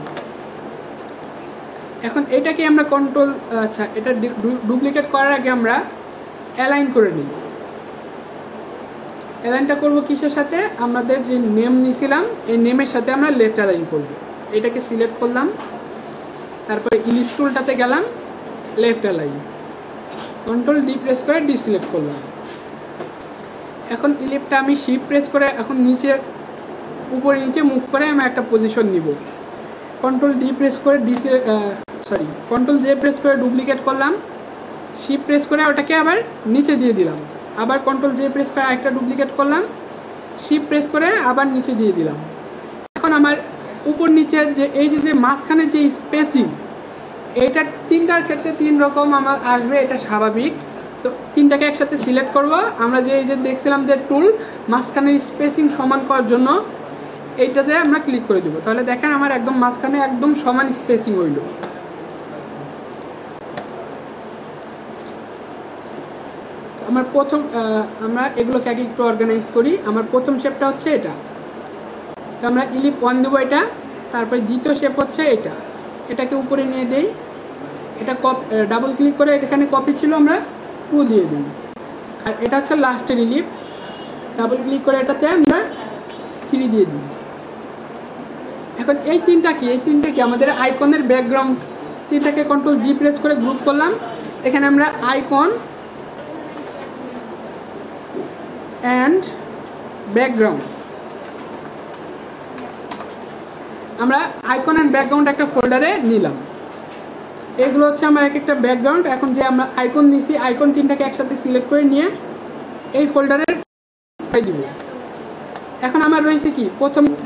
এখন এটাকে আমরা কন্ট্রোল, আচ্ছা এটা ডুপ্লিকেট করার আগে আমরা অ্যালাইন করে নিই। অ্যালাইনটা করব কিসের সাথে, আমাদের যে নেম নিয়েছিলাম এই নেমের সাথে আমরা লেফট অ্যালাইন করব। এটাকে সিলেক্ট করলাম, তারপরে ইলিপস টুলটাতে গেলাম, left align, control D press করে ডিসিলেক্ট করলাম। এখন ইলিপটা আমি শিফট প্রেস করে এখন উপরে নিচে মুভ করে আমি একটা পজিশন নিব। কন্ট্রোল ডি প্রেস করে কন্ট্রোল জে প্রেস করে ডুপ্লিকেট করলাম, শিফট প্রেস করে ওটাকে আবার নিচে দিয়ে দিলাম, আবার কন্ট্রোল জে প্রেস করে আরেকটা ডুপ্লিকেট করলাম, শিফট প্রেস করে আবার নিচে দিয়ে দিলাম। এখন আমার উপর নিচের যে এই যে মাঝখানের যে স্পেসিং, এটা তিনটার ক্ষেত্রে তিন রকম আমার আসবে, এটা স্বাভাবিক। তো তিনটাকে একসাথে সিলেক্ট করব। আমরা যে এই যে দেখছিলাম যে টুল মাঝখানের স্পেসিং সমান করার জন্য এইটাতে আমরা ক্লিক করে দিব, তাহলে দেখেন আমার একদম মাঝখানে একদম সমান স্পেসিং হইল। আমার প্রথম আমরা এগুলোকে আগে একটু অর্গানাইজ করি। আমার প্রথম শেপটা হচ্ছে এটা, তো আমরা ইলিপ 1 দেবো এটা। তারপরে দ্বিতীয় শেপ হচ্ছে এটাকে উপরে নিয়ে দেই, এটা ডাবল ক্লিক করে এখানে কপি ছিল, আমরা 2 দিয়ে দিই। আর এটা হচ্ছে লাস্টের ইলিপ, ডাবল ক্লিক করে এটাতে আমরা 3 দিয়ে দিই। এখন এই তিনটা কি আমাদের আইকনের ব্যাকগ্রাউন্ড। তিনটাকে কন্ট্রোল জি প্রেস করে গ্রুপ করলাম। এখানে আমরা আইকন অ্যান্ড ব্যাকগ্রাউন্ড, আমরা আইকন অ্যান্ড ব্যাকগ্রাউন্ড একটা ফোল্ডারে নিলাম। এগুলো হচ্ছে আমার একটা ব্যাকগ্রাউন্ড। এখন যে আমরা আইকন নিয়েছি, আইকন তিনটাকে একসাথে সিলেক্ট করে নিয়ে এই ফোল্ডারে দিব। এখন আমার রয়েছে কি,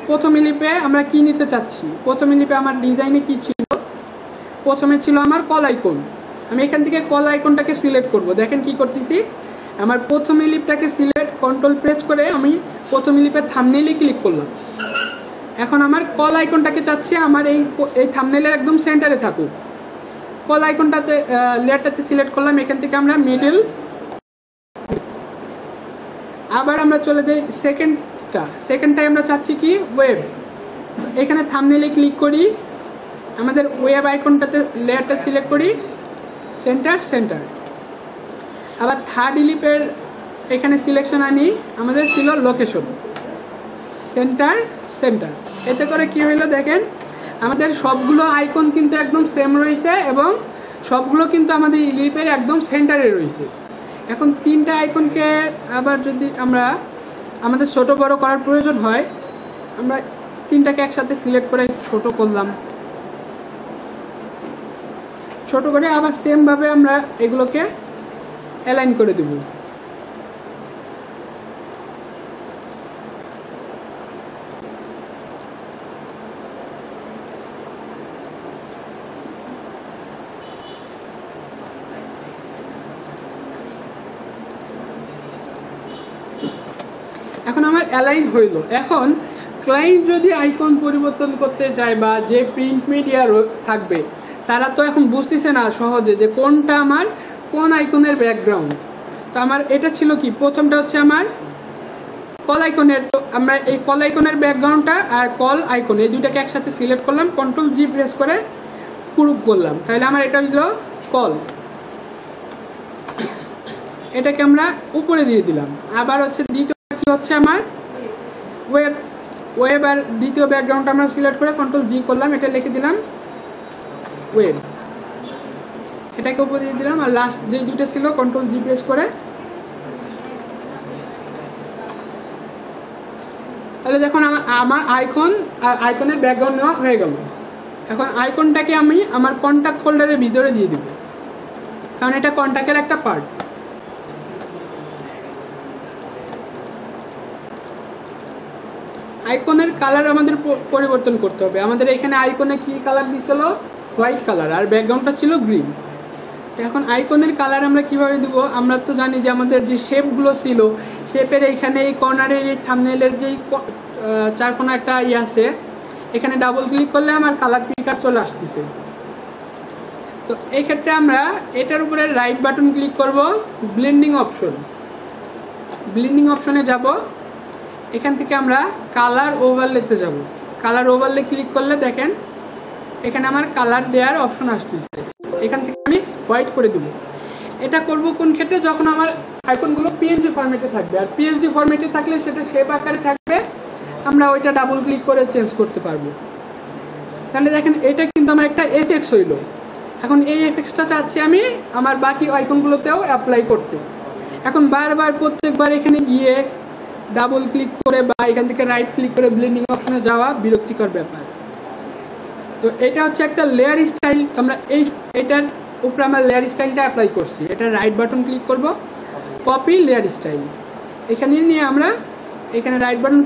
প্রথম ইলিপে আমরা কি নিতে চাচ্ছি। প্রথম ইলিপে আমার ডিজাইনে কি ছিল, প্রথমে ছিল আমার কল আইকন। আমি এখান থেকে কল আইকনটাকে সিলেক্ট করব। দেখেন কি করতেছি, আমার প্রথম ইলিপটাকে সিলেক্ট কন্ট্রোল প্রেস করে আমি প্রথম ইলিপের থাম্বনেইলে ক্লিক করলাম। এখন আমার কল আইকনটাকে চাচ্ছি আমার এই থাম্বনেইলের একদম সেন্টারে থাকুক। কল আইকনটাতে লেয়ারটাতে সিলেক্ট করলাম, এখান থেকে আমরা মিডল। আবার আমরা চলে যাই সেকেন্ডটাই আমরা চাচ্ছি কি ওয়েব। এখানে থাম্বনেইলে ক্লিক করি, আমাদের ওয়েব আইকনটাতে লেয়ারটা সিলেক্ট করি, সেন্টার। আবার থার্ড ইলিপের এখানে সিলেকশন আনি, আমাদের ছিল লোকেশন, সেন্টার। এতে করে কি হইলো দেখেন, আমাদের সবগুলো আইকন কিন্তু একদম সেম রয়েছে এবং সবগুলো কিন্তু আমাদের ইলিপের একদম সেন্টারে রয়েছে। এখন তিনটা আইকনকে আবার যদি আমরা আমাদের ছোট বড় করার প্রয়োজন হয়, আমরা তিনটাকে একসাথে সিলেক্ট করে ছোট করলাম, ছোট করে আবার সেম ভাবে আমরা এগুলোকে অ্যালাইন করে দেব। এখন আমার অ্যালাইন হইল। এখন ক্লায়েন্ট যদি আইকন পরিবর্তন করতে চায় বা যে প্রিন্ট মিডিয়া থাকবে, তারা তো এখন বুঝতেছে না সহজে যে কোনটা আমার কোন আইকনের ব্যাকগ্রাউন্ড। তো আমার এটা ছিল কি, প্রথমটা হচ্ছে আমার কল আইকনের। তো আমরা এই কল আইকনের ব্যাকগ্রাউন্ডটা আর কল আইকন এই দুইটাকে একসাথে সিলেক্ট করলাম, Ctrl+G প্রেস করে গ্রুপ করলাম, তাহলে আমার এটা হইল কল। এটাকে আমরা উপরে দিয়ে দিলাম। আবার হচ্ছে দ্বিতীয় কি হচ্ছে আমার ওয়েব। ওয়েব আর দ্বিতীয় ব্যাকগ্রাউন্ডটা আমরা সিলেক্ট করে Ctrl+G করলাম, এটা লিখে দিলাম ওয়েব, এটাকে উপরে দিয়ে দিলাম। আর লাস্ট যে দুইটা ছিল Ctrl+G প্রেস করে, তাহলে দেখুন আমার আইকন আর আইকনের ব্যাকগ্রাউন্ড নেওয়া হয়ে গেল। এখন আইকনটাকে আমি আমার কন্টাক্ট ফোল্ডারের ভিতরে দিয়ে দিব, কারণ এটা কন্টাক্টের একটা পার্ট। আইকনের কালার আমাদের পরিবর্তন করতে হবে। আমাদের এখানে আইকনে কি কালার দিছিল, হোয়াইট কালার, আর ব্যাকগ্রাউন্ডটা ছিল গ্রিন। এখন আইকনের কালার আমরা কিভাবে দিব, আমরা তো জানি যে আমাদের যে শেপগুলো ছিল, শেপের এইখানে এই কর্নারের এই থাম্বনেইলের যেই চার কোণা একটা আছে, এখানে ডাবল ক্লিক করলে আমার কালার পিকার চলে আসতেছে। তো এই ক্ষেত্রে আমরা এটার উপরে রাইট বাটন ক্লিক করব, ব্লেন্ডিং অপশন, ব্লেন্ডিং অপশনে যাব। এখান থেকে আমরা কালার ওভারলেতে যাব। কালার ওভারলে ক্লিক করলে দেখেন এখানে আমার কালার দেওয়ার অপশন আসতেছে। এখান থেকে আমি হোয়াইট করে দেব। এটা করব কোন ক্ষেত্রে, যখন আমার আইকনগুলো পিএনজি ফরম্যাটে থাকবে। আর পিএনজি ফরম্যাটে থাকলে সেটা শেপ আকারে থাকবে, আমরা ওইটা ডাবল ক্লিক করে চেঞ্জ করতে পারবো। তাহলে দেখেন এটা কিন্তু আমার একটা এফেক্টস হইল। এখন এই এফেক্টসটা চাচ্ছি আমি আমার বাকি আইকনগুলোতেও অ্যাপ্লাই করতে। এখন বারবার প্রত্যেকবার এখানে গিয়ে ডাবল ক্লিক করে বা এখান থেকে রাইট ক্লিক করে ব্লেন্ডিং অপশনে যাওয়া বিরক্তিকর ব্যাপার। তো এটা হচ্ছে একটা লেয়ার স্টাইল। আমরা এটার উপরে আমরা লেয়ার স্টাইলটা অ্যাপ্লাই করছি। এটা রাইট বাটন ক্লিক করব, কপি লেয়ার স্টাইল, এখানে নিয়ে আমরা এখানে রাইট বাটন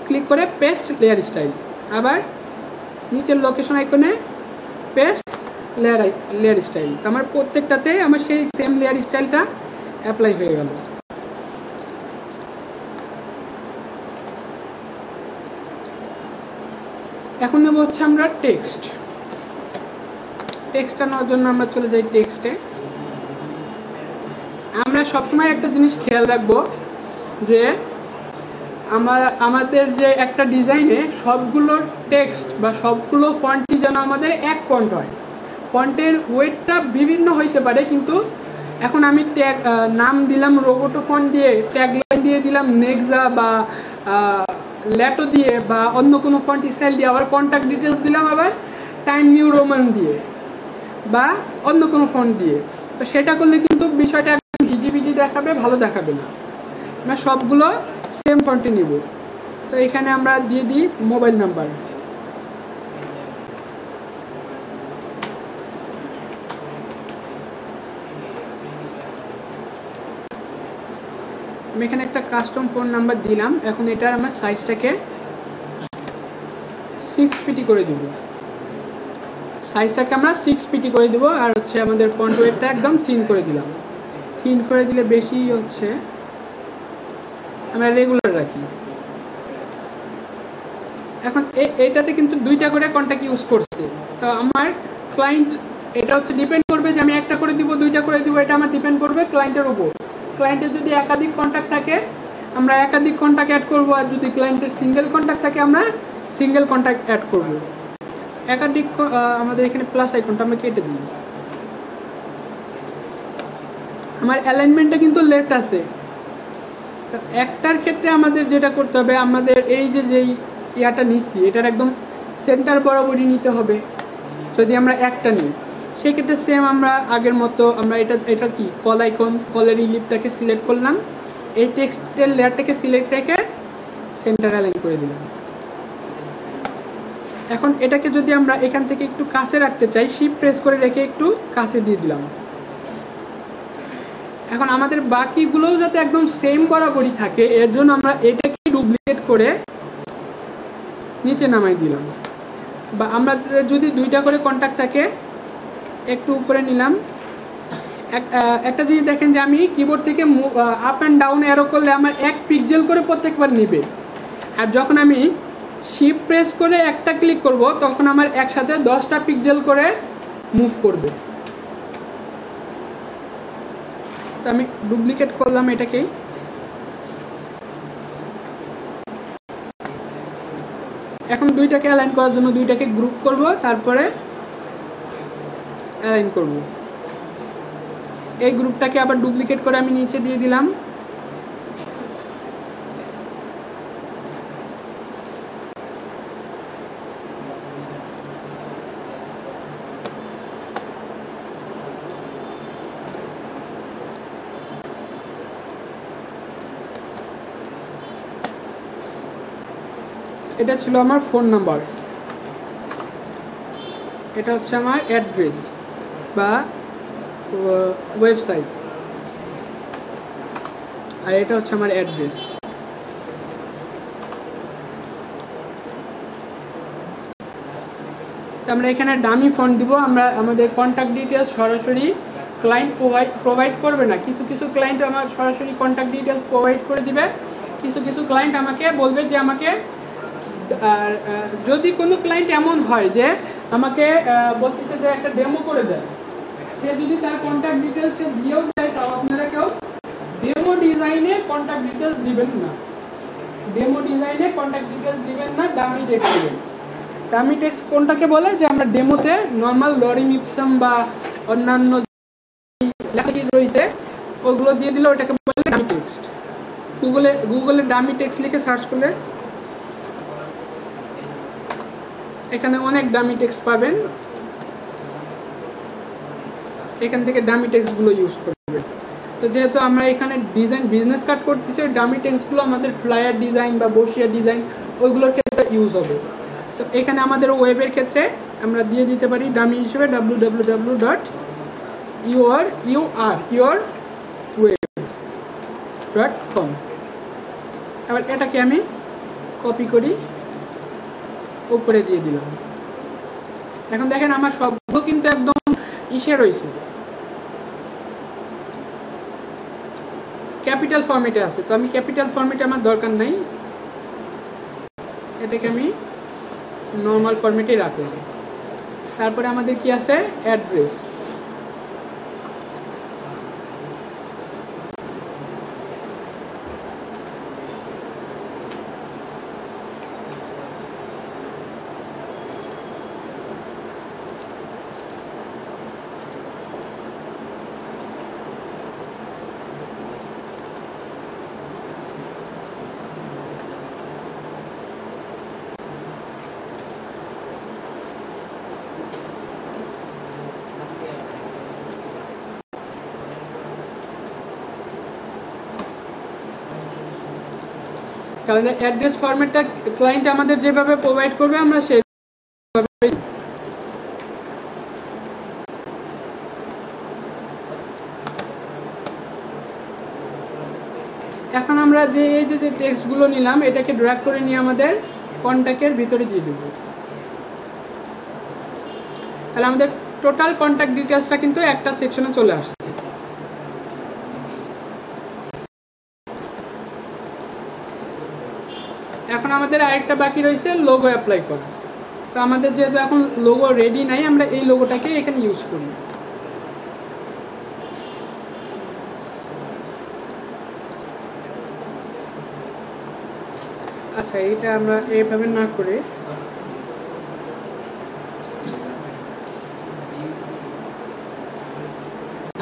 ক্লিক করে পেস্ট লেয়ার স্টাইল, আবার নিচের লোকেশন আইকনে পেস্ট লেয়ার স্টাইল। তো আমার প্রত্যেকটাতে আমার সেই সেম লেয়ার স্টাইলটা অ্যাপ্লাই হয়ে গেল। এখন নেব হচ্ছে আমরা টেক্সটটা নেওয়ার জন্য আমরা চলে যাই টেক্সটে। আমরা সবসময় একটা জিনিস খেয়াল রাখবো যে আমাদের যে একটা ডিজাইনে সবগুলো টেক্সট বা সবগুলো ফন্টই যেন আমাদের এক ফন্ট হয়। ফন্টের ওয়েটটা বিভিন্ন হইতে পারে, কিন্তু এখন আমি নাম দিলাম রোবোটো ফন্ট দিয়ে, ট্যাগলাইন দিয়ে দিলাম নেক্সা বা ল্যাটো দিয়ে বা অন্য কোনো ফন্ট স্টাইল দিয়ে, আবার কন্ট্যাক্ট ডিটেলস দিলাম আবার টাইম নিউ রোমান দিয়ে বা অন্য কোনো ফন্ট দিয়ে। তো সেটা করলে কিন্তু বিষয়টা একদম হিজিবিজি দেখাবে, ভালো দেখাবে না। আমরা সবগুলো সেম ফন্টে নিব। তো এখানে আমরা দিয়ে দিই মোবাইল নাম্বার। আমি এখানে একটা কাস্টম ফোন নাম্বার দিলাম। এখন এটার আমরা সাইজটাকে 6 পিটি করে দিব। সাইজটাকে আমরা 6 পিটি করে দিব। আর হচ্ছে আমাদের ফন্ট ওয়েটটা একদম থিন করে দিলাম। থিন করে দিলে বেশি হচ্ছে, আমরা রেগুলার রাখি। এখন এইটাতে কিন্তু দুইটা করে কন্ট্যাক্ট ইউজ করছে। তো আমার ক্লায়েন্ট এটা হচ্ছে ডিপেন্ড করবে যে আমি একটা করে দিব দুইটা করে দিব, এটা আমার ডিপেন্ড করবে ক্লায়েন্টের উপর। ক্লায়েন্টের যদি একাধিক কন্ট্যাক্ট থাকে আমরা একাধিক কন্ট্যাক্ট অ্যাড করব, আর যদি ক্লায়েন্টের সিঙ্গেল কন্ট্যাক্ট থাকে আমরা সিঙ্গেল কন্ট্যাক্ট অ্যাড করব। একাধিক আমাদের এখানে প্লাস আইকনটা আমরা কেটে দিই। আমার অ্যালাইনমেন্টটা কিন্তু লেফট আছে। একটার ক্ষেত্রে আমাদের যেটা করতে হবে, আমাদের এই যেই ইয়াটা নিচ্ছি এটার একদম সেন্টার বরাবরই নিতে হবে। যদি আমরা একটা নিই সেক্ষেত্রে সেম আমরা আগের মতো আমরা এটা কি কল আইকন, কলের রিলিফটাকে সিলেক্ট করলাম, এই টেক্সটের লেয়ারটাকে সিলেক্ট রেখে সেন্টার অ্যালাইন করে দিলাম। এখন এটাকে যদি আমরা এখান থেকে একটু কাছে রাখতে চাই, শিফট প্রেস করে রেখে একটু কাছে দিয়ে দিলাম। এখন আমাদের বাকিগুলোও যাতে একদম সেম বরাবরই থাকে, এর জন্য আমরা এটাকে ডুপ্লিকেট করে নিচে নামাই দিলাম। বা আমরা যদি দুইটা করে কন্টাক্ট থাকে, একটু উপরে নিলাম। একটা জিনিস দেখেন যে আমি কিবোর্ড থেকে আপ অ্যান্ড ডাউন অ্যারো করলে আমার 1 পিক্সেল করে প্রত্যেকবার নিবে, আর যখন আমি শিফট প্রেস করে একটা ক্লিক করব তখন আমার একসাথে 10টা পিক্সেল করে মুভ করবে। তো আমি ডুপ্লিকেট করলাম এটাকে। এখন দুইটাকে অ্যালাইন করার জন্য দুইটাকে গ্রুপ করব, তারপরে অ্যালাইন করব। এই গ্রুপটাকে আবার ডুপ্লিকেট করে আমি নিচে দিয়ে দিলাম। এটা ছিল আমার ফোন নাম্বার, এটা হচ্ছে আমার অ্যাড্রেস বা ওয়েবসাইট, আর এটা হচ্ছে আমার অ্যাড্রেস। আমরা এখানে ডামি ফন্ট দিব। আমরা আমাদের কন্ট্যাক্ট ডিটেলস সরাসরি ক্লায়েন্ট প্রোভাইড করবে না। কিছু কিছু ক্লায়েন্ট আমার সরাসরি কন্ট্যাক্ট ডিটেলস প্রোভাইড করে দিবে, কিছু কিছু ক্লায়েন্ট আমাকে বলবে যে আমাকে, আর যদি কোনো ক্লায়েন্ট এমন হয় যে আমাকে বলতেছে যে একটা ডেমো করে দেয়, সে যদি তার কন্ট্যাক্ট ডিটেলস সে দিয়েও দেয়, তাও আপনারা কেউ ডেমো ডিজাইনে কন্ট্যাক্ট ডিটেলস দিবেন না। ডেমো ডিজাইনে কন্ট্যাক্ট ডিটেলস দিবেন না, ডামি টেক্সট দিবেন। ডামি টেক্সট কোনটাকে বলে? যে আমরা ডেমোতে নর্মাল লরিম ইপসাম বা অন্যান্য লেখাটি রয়েছে ওগুলো দিয়ে দিলে ওটাকে বলে ডামি টেক্সট। গুগলে ডামি টেক্সট লিখে সার্চ করলে এখানে অনেক ডামি টেক্সট পাবেন, এখান থেকে ডামি টেক্সট গুলো ইউজ করবেন। তো যেহেতু আমরা এখানে ডিজাইন বিজনেস কার্ড করতেছি, ডামি টেক্সট গুলো আমাদের ফ্লায়ার ডিজাইন বা বসিয়া ডিজাইন ওইগুলোর ক্ষেত্রে ইউজ হবে। তো এখানে আমাদের ওয়েবের ক্ষেত্রে আমরা দিয়ে দিতে পারি ডামি হিসেবে www.yourweb.com। এবার এটাকে আমি কপি করি, উপরে দিয়ে দিলাম। এখন দেখেন আমার শব্দ কিন্তু একদম ইসে রয়েছে, ক্যাপিটাল ফরম্যাটে আছে। তো আমি ক্যাপিটাল ফরম্যাটে আমার দরকার নাই, এটাকে আমি নর্মাল ফরম্যাটে রাখলাম। তারপরে আমাদের কি আছে? অ্যাড্রেস। কারণ অ্যাড্রেস ফরম্যাটটা ক্লায়েন্ট আমাদের যেভাবে প্রোভাইড করবে আমরা সেভাবে। এখন আমরা যে এই যে টেক্সটগুলো নিলাম এটাকে ড্র্যাগ করে নিয়ে আমাদের কন্ট্যাক্টের ভিতরে দিয়ে দেব। তাহলে আমাদের টোটাল কন্ট্যাক্ট ডিটেইলসটা কিন্তু একটা সেকশনে চলে আসছে। এখন আমাদের আরেকটা বাকি রয়েছে লোগো অ্যাপ্লাই করা। তো আমাদের যেহেতু এখন লোগো রেডি নাই, আমরা এই লোগোটাকে এখানে ইউজ করি। আচ্ছা, এটা আমরা এইভাবে না করে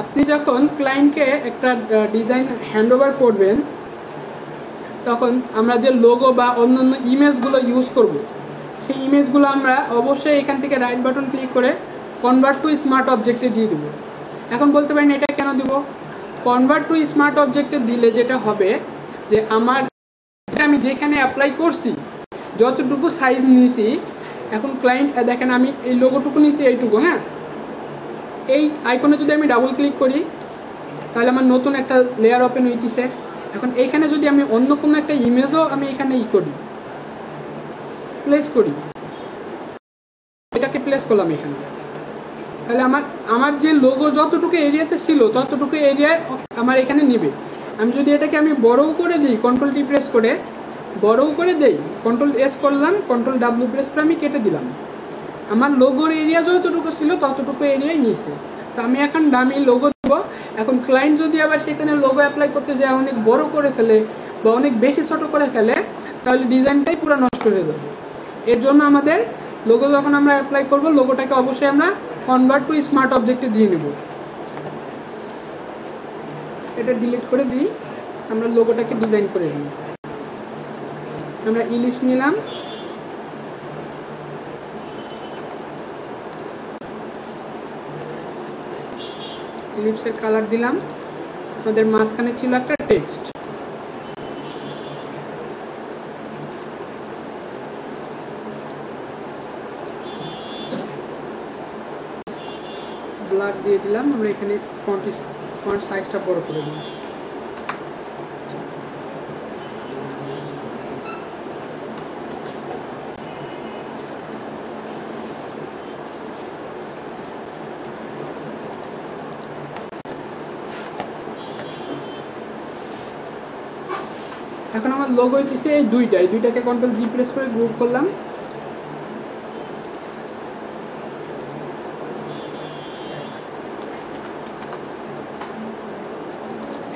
আপনি যখন ক্লায়েন্টকে একটা ডিজাইন হ্যান্ডওভার করবেন তখন আমরা যে লোগো বা অন্যান্য ইমেজগুলো ইউজ করব, সেই ইমেজগুলো আমরা অবশ্যই এখান থেকে রাইট বাটন ক্লিক করে কনভার্ট টু স্মার্ট অবজেক্টে দিয়ে দেবো। এখন বলতে পারেন এটা কেন দিব? কনভার্ট টু স্মার্ট অবজেক্টে দিলে যেটা হবে যে আমি যেখানে অ্যাপ্লাই করছি যতটুকু সাইজ নিয়েছি, এখন ক্লায়েন্ট দেখেন আমি এই লোগোটুকু নিয়েছি এইটুকু, হ্যাঁ, এই আইকনে যদি আমি ডাবল ক্লিক করি তাহলে আমার নতুন একটা লেয়ার ওপেন হইতেছে। এখন এইখানে যদি আমি অন্য কোনো একটা ইমেজও আমি এখানে করি, প্লেস করি, এটাকে প্লেস করলাম এখানে, তাহলে আমার যে লোগো যতটুকু এরিয়াতে ছিল ততটুকু এরিয়ায় আমার এখানে নিবে। আমি যদি এটাকে আমি বড়ও করে দিই, কন্ট্রোল টি প্রেস করে বড়ও করে দেই, কন্ট্রোল এস করলাম, কন্ট্রোল ডাব্লিউ প্রেস করে আমি কেটে দিলাম, আমার লোগোর এরিয়া যতটুকু ছিল ততটুকু এরিয়াই নিয়েছে। তো আমি এখন দামি লোগো দেব। এখন ক্লায়েন্ট যদি আবার সেখানে লোগো অ্যাপ্লাই করতে যায় অনেক বড় করে ফেলে বা অনেক বেশি ছোট করে ফেলে, তাহলে ডিজাইনটাই পুরো নষ্ট হয়ে যাবে। এর জন্য আমাদের লোগো যখন আমরা অ্যাপ্লাই করব, লোগোটাকে অবশ্যই আমরা কনভার্ট টু স্মার্ট অবজেক্টে দিয়ে নেব। এটা ডিলিট করে দিই, আমরা লোগোটাকে ডিজাইন করে নিই। আমরা ইলিপস নিলাম, ইলিপসের কালার দিলাম, আমাদের মাঝখানে ছিল একটা টেক্সট, ব্লার দিয়ে দিলাম, আমরা এখানে ফন্ট সাইজটা বড় করে দিই। এখন আমার লোগো হইতেছে এই দুইটাকে কন্ট্রোল জি প্রেস করে গ্রুপ করলাম।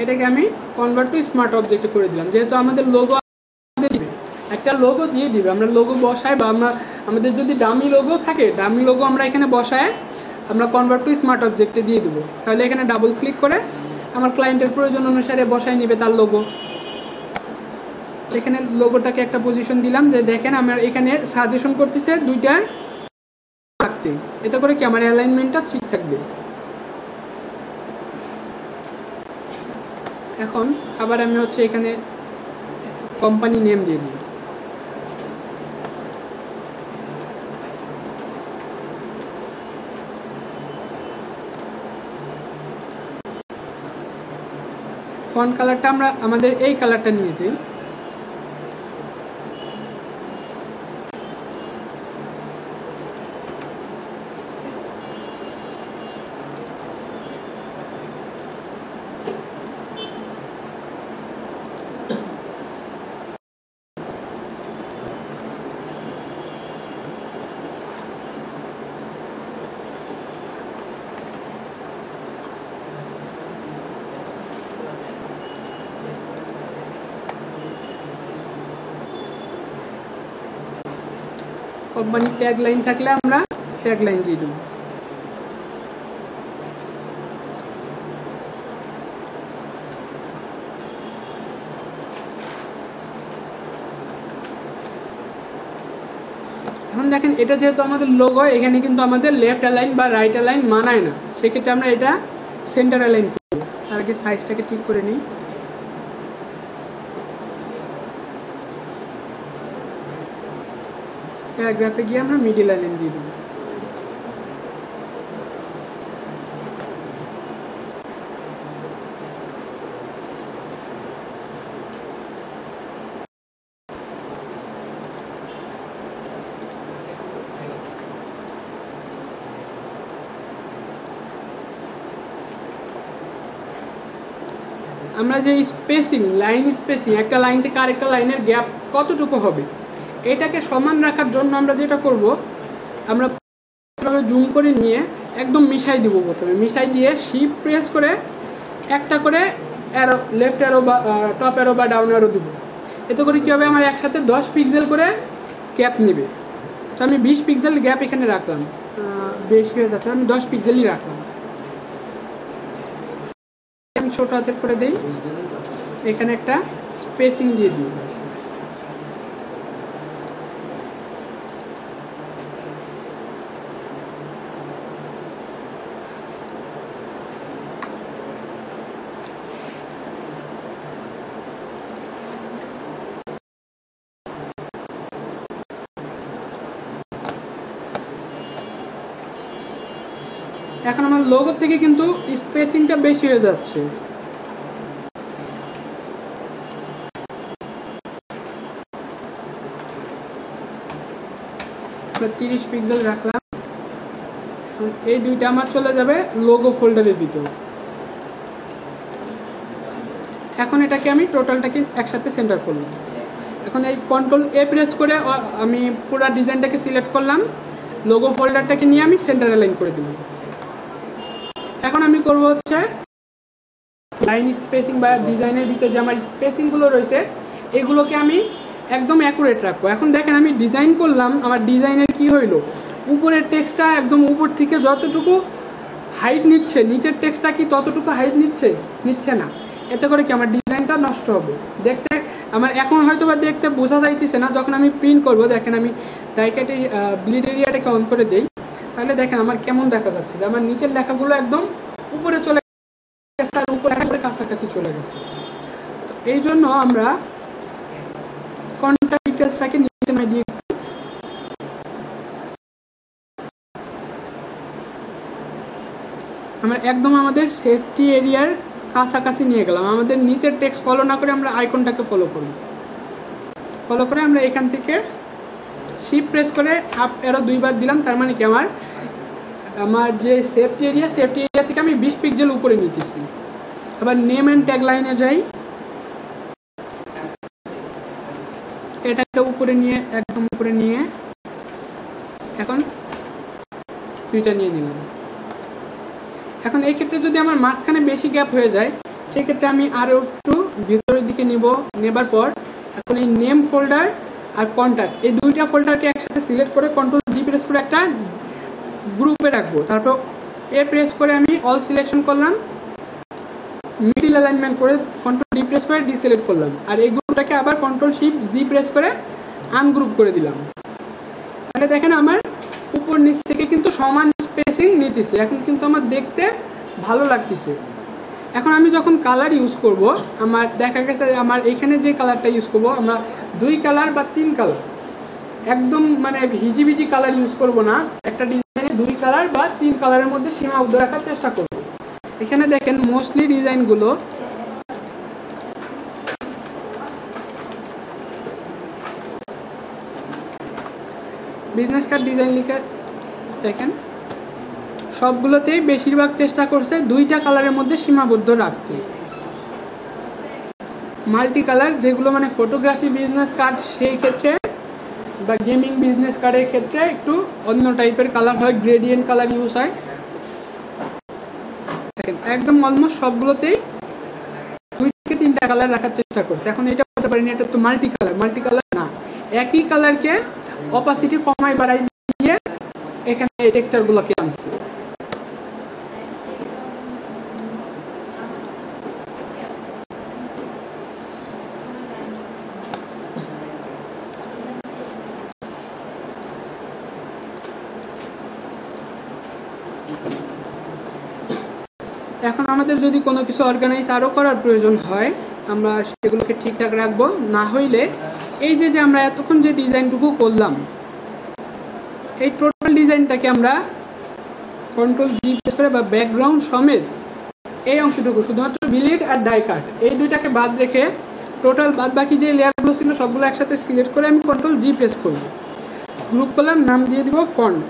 এটাকে আমি কনভার্ট টু স্মার্ট অবজেক্ট করে দিলাম। যেহেতু আমাদের লোগো একটা লোগো দিয়ে দিবে, আমরা লোগো বসাই বা আমাদের যদি ডামি লোগো থাকে, ডামি লোগো আমরা এখানে বসায় আমরা কনভার্ট টু স্মার্ট অবজেক্টে দিয়ে দেবো। তাহলে এখানে ডাবল ক্লিক করে আমার ক্লায়েন্টের প্রয়োজন অনুসারে বসাই নিবে তার লোগো। এখানে লোগোটাকে একটা পজিশন দিলাম, যে দেখেন আমার এখানে সাজেশন করতেছে দুইটার থাকতে, এতে করে কি আমার অ্যালাইনমেন্টটা ঠিক থাকবে। এখন আবার আমি এখানে কোম্পানি নেম দিয়ে দিই। ফন্ট কালারটা আমরা আমাদের এই কালারটা নিয়ে দিই। কোম্পানির ট্যাগ লাইন থাকলে আমরা ট্যাগ লাইন দিয়ে দেব। এখন দেখেন এটা যেহেতু আমাদের লোগো, এখানে কিন্তু আমাদের লেফট অ্যালাইন বা রাইট অ্যালাইন মানায় না, সেক্ষেত্রে আমরা এটা সেন্টার অ্যালাইন করব। তার আগে সাইজটাকে ঠিক করে নিই। প্যারাগ্রাফে গিয়ে আমরা মিডল অ্যালাইন দিয়ে দেব। আমরা যে স্পেসিং, লাইন স্পেসিং, একটা লাইন থেকে আরেকটা লাইনের গ্যাপ কতটুকু হবে, এটাকে সমান রাখার জন্য আমরা যেটা করব, আমরা জুম করে নিয়ে একদম মিশাই দিব। প্রথমে মিশাই দিয়ে শিফট প্রেস করে একটা করে অ্যারো, লেফট অ্যারো বা টপ অ্যারো বা ডাউন অ্যারো দিব। এতে করে কি হবে, আমার একসাথে 10 পিক্সেল করে গ্যাপ নেবে। তো আমি 20 পিক্সেল গ্যাপ এখানে রাখলাম, বেশি হয়ে যাচ্ছে, আমি 10 পিক্সেলই রাখলাম। আমি ছোট হাতের করে দিই, এখানে একটা স্পেসিং দিয়ে দিই। এখন আমার লোগো থেকে কিন্তু স্পেসিংটা বেশি হয়ে যাচ্ছে। তো 30 পিক্সেল রাখলাম। এই দুইটা আমার চলে যাবে লোগো ফোল্ডারের ভিতর। এখন এটাকে আমি টোটালটাকে একসাথে সেন্টার করলাম। এখন এই কন্ট্রোল এ প্রেস করে আমি পুরো ডিজাইনটাকে সিলেক্ট করলাম, লোগো ফোল্ডারটাকে নিয়ে আমি সেন্টার অ্যালাইন করে দিলাম। এখন আমি করব হচ্ছে লাইন স্পেসিং বা ডিজাইনের ভিতর যে আমার স্পেসিংগুলো রয়েছে এগুলোকে আমি একদম অ্যাকুরেট রাখবো। এখন দেখেন আমি ডিজাইন করলাম, আমার ডিজাইনের কি হইলো, উপরের টেক্সটটা একদম উপর থেকে যতটুকু হাইট নিচ্ছে নিচের টেক্সটটা কি ততটুকু হাইট নিচ্ছে না। এতে করে কি আমার ডিজাইনটা নষ্ট হবে, দেখতে আমার এখন হয়তো বা দেখতে বোঝা যাইতেছে না। যখন আমি প্রিন্ট করব দেখেন আমি ডাইকাটে ব্লিড এরিয়াটাকে অন করে দেই, তাহলে দেখেন আমার কেমন দেখা যাচ্ছে যে আমার নিচের লেখাগুলো একদম উপরে চলে গেছে আর উপরে কাছাকাছি চলে গেছে। এই জন্য আমরা কন্টাক্ট ডিটেইলসটাকে নিচে না দিয়ে আমরা একদম আমাদের সেফটি এরিয়ার কাছাকাছি নিয়ে গেলাম। আমাদের নিচের টেক্সট ফলো না করে আমরা আইকনটাকে ফলো করে আমরা এখান থেকে শিফট প্রেস করে আপ এরো দুইবার দিলাম। তার মানে কি আমার যে সেফটি এরিয়া থেকে আমি 20 পিক্সেল উপরে নিতেছি। আবার নেম এন্ড ট্যাগ লাইনে যাই, এটাকে উপরে নিয়ে একদম উপরে নিয়ে এখন দুইটা নিয়ে নিলাম। এখন এই ক্ষেত্রে যদি আমার মাঝখানে বেশি গ্যাপ হয়ে যায় সেই ক্ষেত্রে আমি আরো একটু ভিতরের দিকে নেবার পর এখন এই নেম ফোল্ডার আর কন্টাক্ট এই দুইটা ফোল্ডারকে একসাথে সিলেক্ট করে কন্ট্রোল জি প্রেস করে একটা গ্রুপে রাখবো। তারপর এ প্রেস করে আমি অল সিলেকশন করলাম, মিডল অ্যালাইনমেন্ট করে কন্ট্রোল ডি প্রেস করে ডিসিলেক্ট করলাম, আর এই গ্রুপটাকে আবার কন্ট্রোল শিফট জি প্রেস করে আনগ্রুপ করে দিলাম। তাহলে দেখেন আমার উপর নিচ থেকে কিন্তু সমান স্পেসিং নিতেছে, এখন কিন্তু আমার দেখতে ভালো লাগতেছে। এখন আমি যখন কালার ইউজ করব আমার দেখা গেছে আমার এখানে যে কালারটা ইউজ করব আমরা 2 কালার বা 3 কালার, একদম মানে হিজিবিজি কালার ইউজ করব না। একটা ডিজাইনে 2 কালার বা 3 কালারের মধ্যে সীমাবদ্ধ রাখার চেষ্টা করব। এখানে দেখেন মোস্টলি ডিজাইনগুলো বিজনেস কার্ড ডিজাইন লিখে দেখেন সবগুলোতেই বেশিরভাগ চেষ্টা করছে 2টা কালারের মধ্যে সীমাবদ্ধ রাখতে। মাল্টি কালার যেগুলো মানে ফটোগ্রাফি বিজনেস কার্ড সেই ক্ষেত্রে বা গেমিং বিজনেস কার্ডের ক্ষেত্রে একটু অন্য টাইপের কালার হয়, গ্রেডিয়েন্ট কালার ইউজ হয়। একদম অলমোস্ট সবগুলোতেই 2 থেকে 3টা কালার রাখার চেষ্টা করছে। এখন এটা বলতে পারি না এটা তো মাল্টি কালার না, একই কালারকে অপাসিটি কমাই বাড়াই দিয়ে এখানে এই টেক্সচারগুলোকে আনছে। এখন আমাদের যদি কোনো কিছু অর্গানাইজ আরো করার প্রয়োজন হয় আমরা সেগুলোকে ঠিকঠাক রাখবো। না হইলে এই যে আমরা এতক্ষণ যে ডিজাইনটুকু করলাম এই টোটাল ডিজাইনটাকে আমরা কন্ট্রোল জি প্রেস করে বা ব্যাকগ্রাউন্ড সমেত এই অংশটুকু শুধুমাত্র বিলিড আর ডাই কাট এই দুইটাকে বাদ রেখে টোটাল বাদ বাকি যে লেয়ারগুলো ছিল সবগুলো একসাথে সিলেক্ট করে আমি কন্ট্রোল জি প্রেস করব, গ্রুপ করলাম, নাম দিয়ে দিব ফন্ট।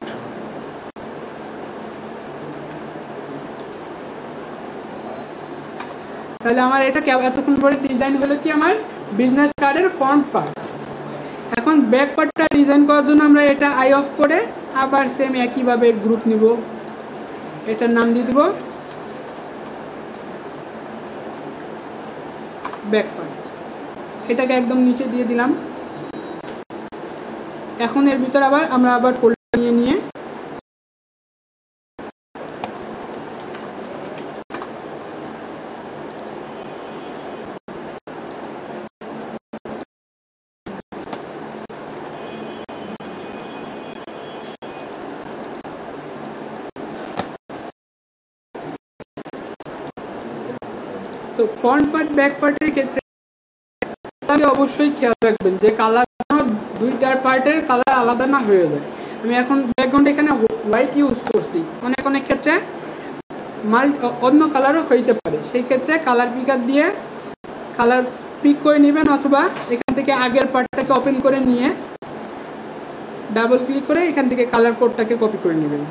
তাহলে আমার এটা এতক্ষণ পরে ডিজাইন হলো কি আমার বিজনেস কার্ডের ফন্ট পার্ট। এখন ব্যাক পার্টটা ডিজাইন করার জন্য আমরা এটা আই অফ করে আবার সেম একইভাবে গ্রুপ নিব, এটার নাম দিয়ে দিব ব্যাক পার্ট, এটাকে একদম নিচে দিয়ে দিলাম। এখন এর ভিতর আমরা আবার ফোল্ডার নিয়ে তো ফ্রন্ট পার্ট ব্যাক পার্টের ক্ষেত্রে অবশ্যই খেয়াল রাখবেন যে কালার দুইটার পার্টের কালার আলাদা না হয়ে যায়। আমি এখন ব্যাকগ্রাউন্ড এখানে হোয়াইট ইউজ করছি, অনেক ক্ষেত্রে অন্য কালারও হইতে পারে, সেই ক্ষেত্রে কালার পিকার দিয়ে কালার পিক করে নেবেন, অথবা এখান থেকে আগের পার্টটাকে ওপেন করে নিয়ে ডাবল ক্লিক করে এখান থেকে কালার কোডটাকে কপি করে নেবেন।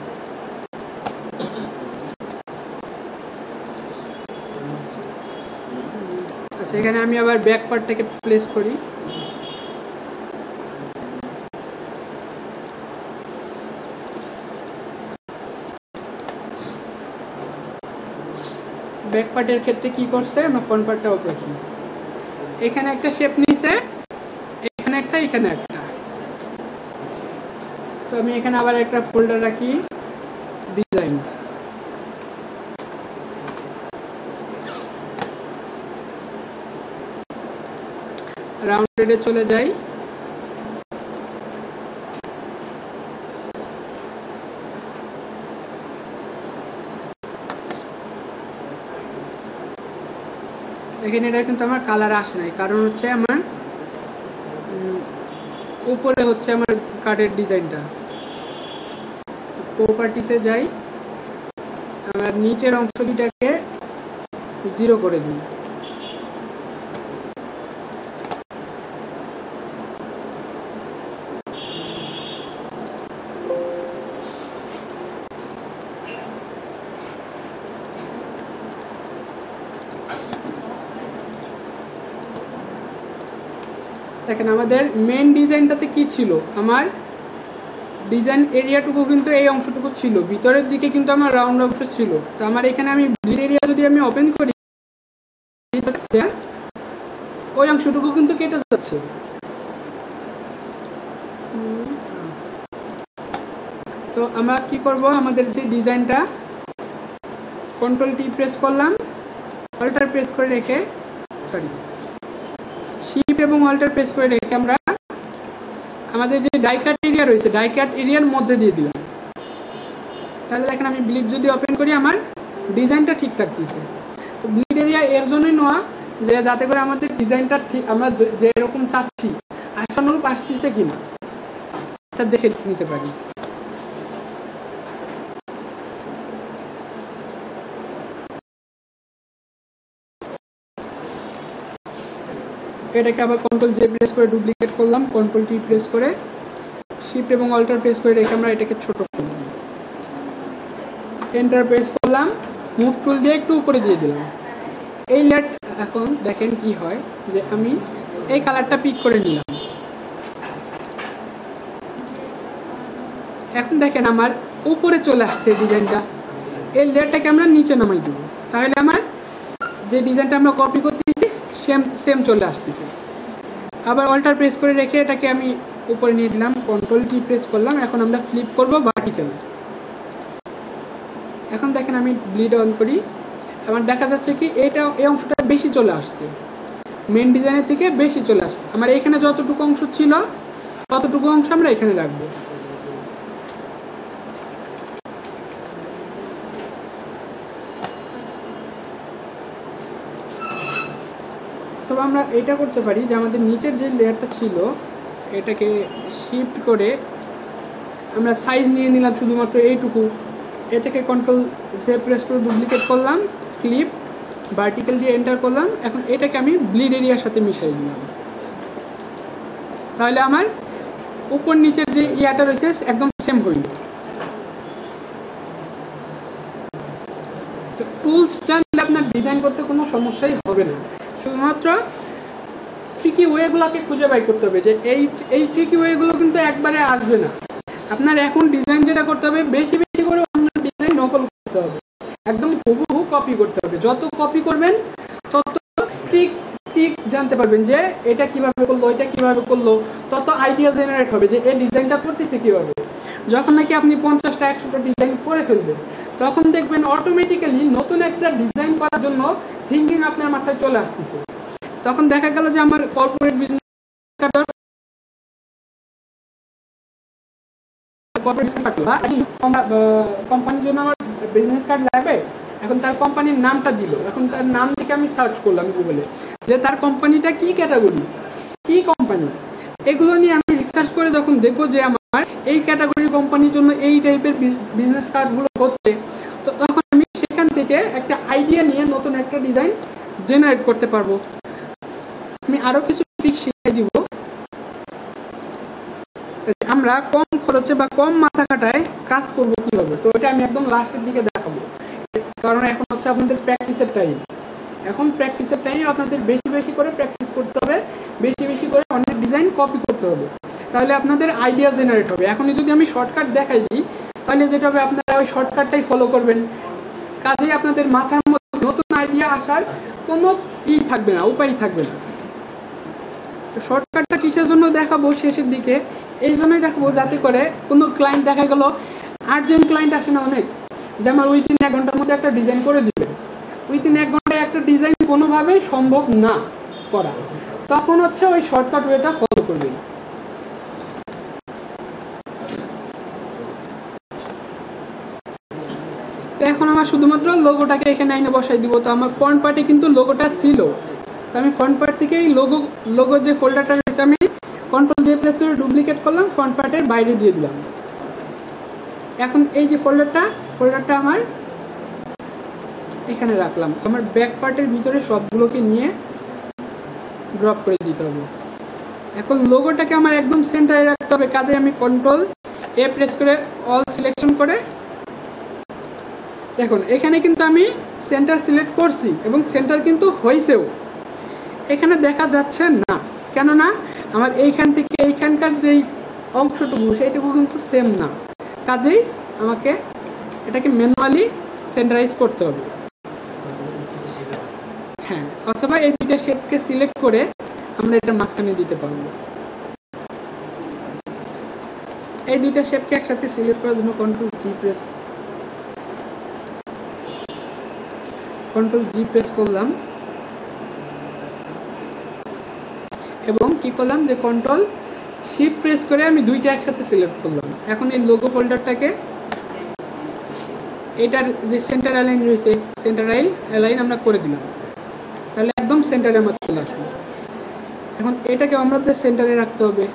আচ্ছা, এখানে আমি আবার ব্যাক পার্টটাকে প্লেস করি। ব্যাক পার্টের ক্ষেত্রে কি করছে, আমরা ফ্রন্ট পার্টটা ওপরে রাখি। এখানে একটা শেপ নিছে, এখানে একটা, এখানে একটা। তো আমি এখানে আবার একটা ফোল্ডার রাখি, ডিজাইন। রাউন্ডেডে চলে যাই। এখানে এটা কিন্তু আমার কালার আসে নাই, কারণ হচ্ছে আমার উপরে হচ্ছে আমার কার্ডের ডিজাইনটা। প্রপার্টিসে যাই, আমার নিচের অংশ দুটাকে 0 করে দিই। দেখেন আমাদের মেন ডিজাইনটাতে কি ছিল, আমার ডিজাইন এরিয়াটুকু কিন্তু এই অংশটুকু ছিল, ভিতরের দিকে কিন্তু আমার রাউন্ড অংশ ছিল। তো আমার এখানে আমি ব্লিড এরিয়া যদি আমি ওপেন করি, ওই অংশটুকু কিন্তু কেটে যাচ্ছে। তো আমরা কি করব, আমাদের যে ডিজাইনটা কন্ট্রোল টি প্রেস করলাম, অল্টার প্রেস করে রেখে, সরি শিফট এবং অল্টার প্রেস করে রেখে আমরা আমাদের যে ডাই কাট এরিয়া রয়েছে, ডাই কাট এরিয়ার মধ্যে দিয়ে দিলাম। তাহলে দেখেন আমি ব্লিড যদি ওপেন করি, আমার ডিজাইনটা ঠিক থাকতেছে। তো ব্লিড এরিয়া এর জন্যই নেওয়া, যে যাতে করে আমাদের ডিজাইনটা ঠিক আমরা যেরকম চাচ্ছি আশানুরূপ আসতেছে কিনা এটা দেখে নিতে পারি। এটাকে আবার কন্ট্রোল জে প্রেস করে ডুপ্লিকেট করলাম, কন্ট্রোল টি প্রেস করে শিফট এবং অল্টার প্রেস করে রেখে আমরা এটাকে ছোট করলাম, এন্টার প্রেস করলাম, মুভ টুল দিয়ে একটু উপরে দিয়ে দিলাম। এই লেট এখন দেখেন কি হয়, যে আমি এই কালারটা পিক করে নিলাম। এখন দেখেন আমার উপরে চলে আসছে ডিজাইনটা। এই লেয়ারটাকে আমরা নিচে নামাই দেবো, তাহলে আমার যে ডিজাইনটা আমরা কপি করতেছি সেম চলে আসতেছে। আবার অল্টার প্রেস করে রেখে এটাকে আমি উপরে নিয়ে দিলাম, কন্ট্রোল টি প্রেস করলাম। এখন আমরা ফ্লিপ করব ভার্টিক্যাল। এখন দেখেন আমি ব্লিড অন করি, আমার দেখা যাচ্ছে কি এটা এই অংশটা বেশি চলে আসছে, মেন ডিজাইনের থেকে বেশি চলে আসছে। আমার এখানে যতটুকু অংশ ছিল ততটুকু অংশ আমরা এখানে রাখবো। তবে আমরা এটা করতে পারি যে আমাদের নিচের যে লেয়ারটা ছিল এটাকে শিফট করে আমরা সাইজ নিয়ে নিলাম শুধুমাত্র এইটুকু। এটাকে কন্ট্রোল জে প্রেস করে ডুপ্লিকেট করলাম, ফ্লিপ ভার্টিক্যাল দিয়ে এন্টার করলাম। এখন এটাকে আমি ব্লিড এরিয়ার সাথে মিশিয়ে দিলাম, তাহলে আমার উপর নিচের যে ইয়াটা রয়েছে একদম সেম হইল। টুলস জানলে আপনার ডিজাইন করতে কোনো সমস্যাই হবে না, শুধুমাত্র ট্রিকি ওয়েগুলোকে খুঁজে বাই করতে হবে। যে এই ট্রিকি ওয়েগুলো কিন্তু একবারে আসবে না। আপনার এখন ডিজাইন যেটা করতে হবে, বেশি বেশি করে অন্য ডিজাইন নকল করতে হবে, একদম হুবহু কপি করতে হবে। যত কপি করবেন তত ট্রিক জানতে পারবেন, যে এটা কিভাবে করলো, এটা কিভাবে করলো, তত আইডিয়া জেনারেট হবে যে এই ডিজাইনটা করতেছে কিভাবে। যখন নাকি আপনি 50টা 100টা ডিজাইন করে ফেলবেন, তখন দেখবেন অটোমেটিক্যালি নতুন একটা ডিজাইন করার জন্য থিঙ্কিং আপনার মাথায় চলে আসতেছে। তখন দেখা গেল যে আমার কর্পোরেট বিজনেস কোম্পানির জন্য আমার বিজনেস কার্ড লাগবে, এখন তার কোম্পানির নামটা দিল। এখন তার নাম থেকে আমি সার্চ করলাম গুগলে, যে তার কোম্পানিটা কি ক্যাটাগরি, কি কোম্পানি, এগুলো নিয়ে আমি রিসার্চ করে যখন দেখবো যে আমার এই ক্যাটাগরি কোম্পানির জন্য এই টাইপের বিজনেস কার্ডগুলো হচ্ছে, তো তখন আমি সেখান থেকে থেকে একটা আইডিয়া নিয়ে নতুন একটা ডিজাইন জেনারেট করতে পারবো। আমি আরো কিছু ট্রিক শিখিয়ে দিব, আমরা কম খরচে বা কম মাথা কাটায় কাজ করব কিভাবে। তো এটা আমি একদম লাস্টের দিকে দেখাবো, কারণ এখন হচ্ছে আপনাদের প্র্যাকটিসের টাইম। এখন প্র্যাকটিসের টাইম আপনাদের বেশি বেশি করে প্র্যাকটিস করতে হবে, বেশি বেশি করে অনেক ডিজাইন কপি করতে হবে, তাহলে আপনাদের আইডিয়া জেনারেট হবে। এখনই যদি আমি শর্টকাট দেখাই দিই তাহলে যেটা হবে আপনারা ওই শর্টকাটটাই ফলো করবেন, কাজেই আপনাদের মাথার মধ্যে নতুন আইডিয়া আসার কোনো থাকবে না, উপায় থাকবে না। তো শর্টকাটটা কিসের জন্য দেখাবো শেষের দিকে, এই জন্যই দেখাবো যাতে করে কোনো ক্লায়েন্ট দেখা গেল আর্জেন্ট ক্লায়েন্ট আসে না অনেক, যে আমার উইথিন 1 ঘন্টার মধ্যে একটা ডিজাইন করে দিবে। উইথিন 1 ঘন্টায় একটা ডিজাইন কোনোভাবেই সম্ভব না করা, তখন হচ্ছে ওই শর্টকাট ওয়েটা ফলো করবেন। তো এখন আমার শুধুমাত্র লোগোটাকে এখানে আইনে বসাই দিব। তো আমার ফ্রন্ট পার্টে কিন্তু লোগোটা ছিল, তো আমি ফ্রন্ট পার্ট থেকে এই লোগো যে ফোল্ডারটা রয়েছে আমি কন্ট্রোল দিয়ে প্রেস করে ডুপ্লিকেট করলাম, ফ্রন্ট পার্টের বাইরে দিয়ে দিলাম। এখন এই যে ফোল্ডারটা আমার এখানে রাখলাম। তো আমার ব্যাক পার্টের ভিতরে সবগুলোকে নিয়ে ড্রপ করে দিতে হবে। এখন লোগোটাকে আমার একদম সেন্টারে রাখতে হবে, কাজে আমি কন্ট্রোল এ প্রেস করে অল সিলেকশন করে, দেখুন এখানে কিন্তু আমি সেন্টার সিলেক্ট করছি এবং সেন্টার কিন্তু হয়েছেও, এখানে দেখা যাচ্ছে না, কেননা আমার এইখান থেকে এইখানকার যেই অংশটুকু সেইটুকু কিন্তু সেম না, কাজেই আমাকে এটাকে ম্যানুয়ালি সেন্টারাইজ করতে হবে। হ্যাঁ, অথবা এই দুইটা শেপকে সিলেক্ট করে আমরা এটা মাঝখানে দিতে পারবো। এই দুইটা শেপকে একসাথে সিলেক্ট করার জন্য কন্ট্রোল জি প্রেস করলাম এবং কি করলাম যে কন্ট্রোল শিফট প্রেস করে আমি দুইটা একসাথে সিলেক্ট করলাম। এখন এই লোগো ফোল্ডারটাকে এটার যে সেন্টার অ্যালাইন রয়েছে সেন্টার অ্যালাইন আমরা করে দিলাম, তাহলে একদম সেন্টারে আমার চলে আসবে। এখন এটাকে আমাদের সেন্টারে রাখতে হবে।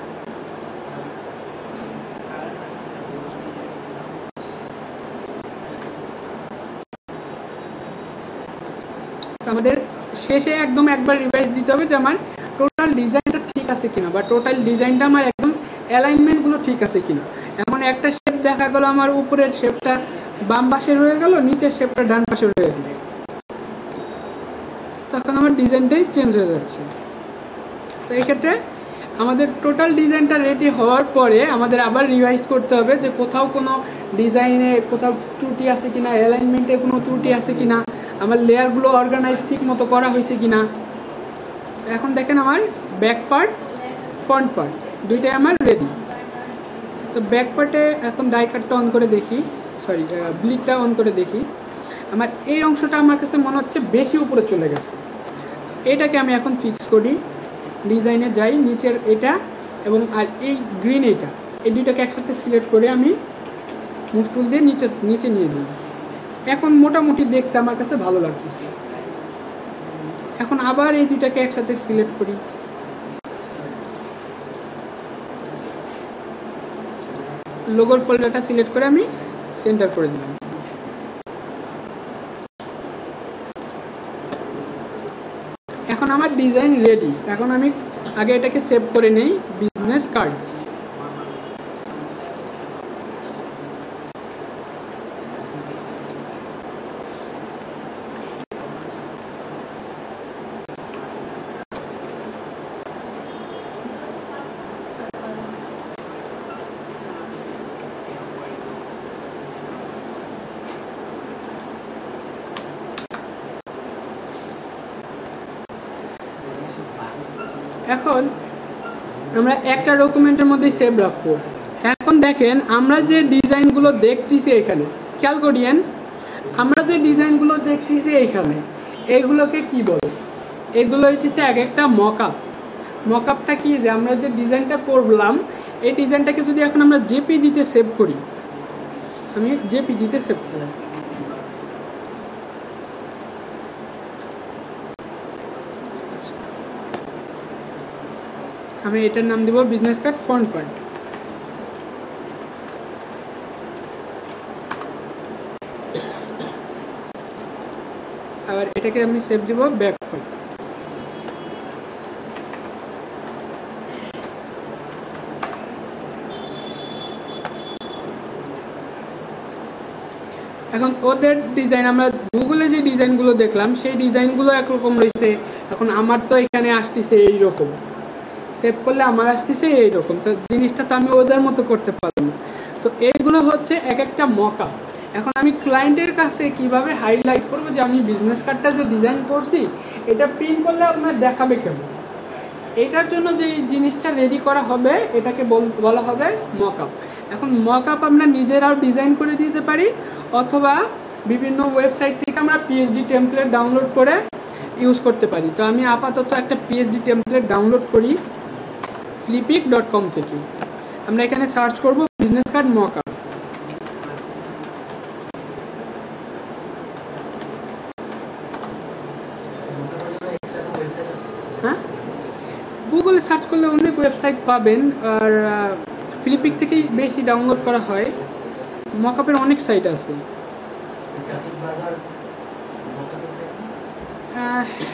আমাদের শেষে একদম একবার রিভাইজ দিতে হবে যে আমার টোটাল ডিজাইনটা ঠিক আছে কিনা, বা টোটাল ডিজাইনটা আমার একদম অ্যালাইনমেন্ট গুলো ঠিক আছে কিনা। এখন একটা শেপ দেখা গেল আমার উপরের শেপটা বাম পাশে রয়ে গেল, নিচের শেপটা ডান পাশে রয়ে গেল, তখন আমার ডিজাইনটাই চেঞ্জ হয়ে যাচ্ছে। তো এক্ষেত্রে আমাদের টোটাল ডিজাইনটা রেডি হওয়ার পরে আমাদের আবার রিভাইজ করতে হবে যে কোথাও কোনো ডিজাইনে কোথাও ত্রুটি আছে কিনা, অ্যালাইনমেন্টে কোনো ত্রুটি আছে কিনা, আমার লেয়ারগুলো অর্গানাইজ ঠিক মতো করা হয়েছে কিনা। এখন দেখেন আমার ব্যাক পার্ট ফ্রন্ট পার্ট দুইটাই আমার রেডি। তো ব্যাক পার্টে এখন ডাই কাটটা অন করে দেখি, ব্লিডটা অন করে দেখি, আমার এই অংশটা আমার কাছে মনে হচ্ছে বেশি উপরে চলে গেছে। এটাকে আমি এখন ফিক্স করি, ডিজাইনে যাই, নিচের এটা এবং আর এই গ্রিন এটা, এই দুইটাকে একসাথে সিলেক্ট করে আমি মুভ টুল দিয়ে নিচে নিয়ে দিই। এখন মোটামুটি দেখতে আমার কাছে ভালো লাগতেছে। এখন আবার এই দুইটাকে একসাথে সিলেক্ট করি, লোগোর ফোল্ডারটা সিলেক্ট করে আমি সেন্টার করে দিলাম। এখন আমার ডিজাইন রেডি। এখন আমি আগে এটাকে সেভ করে নেই, বিজনেস কার্ড। এখন আমরা একটা ডকুমেন্টের মধ্যে সেভ রাখবো। এখন দেখেন আমরা যে ডিজাইনগুলো দেখতেছি এখানে, খেয়াল করিয়েন, আমরা যে ডিজাইনগুলো দেখতেছি এখানে এগুলোকে কি বলে? এগুলো হইতেছে এক একটা মকআপ। মকআপটা কি, যে আমরা যে ডিজাইনটা করলাম এই ডিজাইনটাকে যদি এখন আমরা জেপিজিতে সেভ করি, আমি জেপিজিতে সেভ করলাম, আমি এটার নাম দিব বিজনেস কার্ড ফ্রন্ট পার্ট। আবার এটাকে আমি সেভ দিব ব্যাক করে। এখন ওদের ডিজাইন, আমরা গুগলে যে ডিজাইনগুলো দেখলাম সেই ডিজাইনগুলো একরকম রয়েছে। এখন আমার তো এখানে আসতেছে এইরকম, সেভ করলে আমার আসতেছে এইরকম, তো জিনিসটা তো আমি ওদের মতো করতে পারবো না। তো এইগুলো হচ্ছে এক একটা মকআপ। এখন আমি ক্লায়েন্টের কাছে কিভাবে হাইলাইট করবো যে আমি বিজনেস কার্ডটা যে ডিজাইন করছি এটা প্রিন্ট করলে আপনার দেখাবে কেমন, এটার জন্য যে জিনিসটা রেডি করা হবে এটাকে বলা হবে মকআপ। এখন মকআপ আমরা নিজেরাও ডিজাইন করে দিতে পারি, অথবা বিভিন্ন ওয়েবসাইট থেকে আমরা পিএইচডি টেমপ্লেট ডাউনলোড করে ইউজ করতে পারি। তো আমি আপাতত একটা পিএইচডি টেমপ্লেট ডাউনলোড করি flipic.com থেকে। আমরা এখানে সার্চ করব বিজনেস কার্ড মকআপ। হ্যাঁ, গুগলে সার্চ করলে অনেক ওয়েবসাইট পাবেন, আর ফ্লিপিক থেকেই বেশি ডাউনলোড করা হয়। মকআপের অনেক সাইট আছে।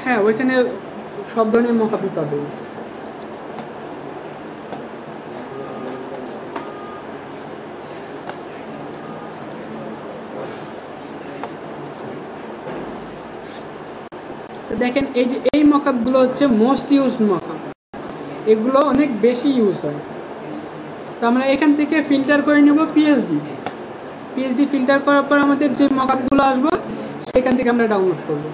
হ্যাঁ, ওইখানে সব ধরনের মকআপই পাবেন। দেখেন এই যে এই মকআপগুলো হচ্ছে মোস্ট ইউজড মকআপ, এগুলো অনেক বেশি ইউজ হয়। তো আমরা এখান থেকে ফিল্টার করে নেব পিএইচডি ফিল্টার করার পর আমাদের যে মকআপগুলো আসবে সেখান থেকে আমরা ডাউনলোড করব।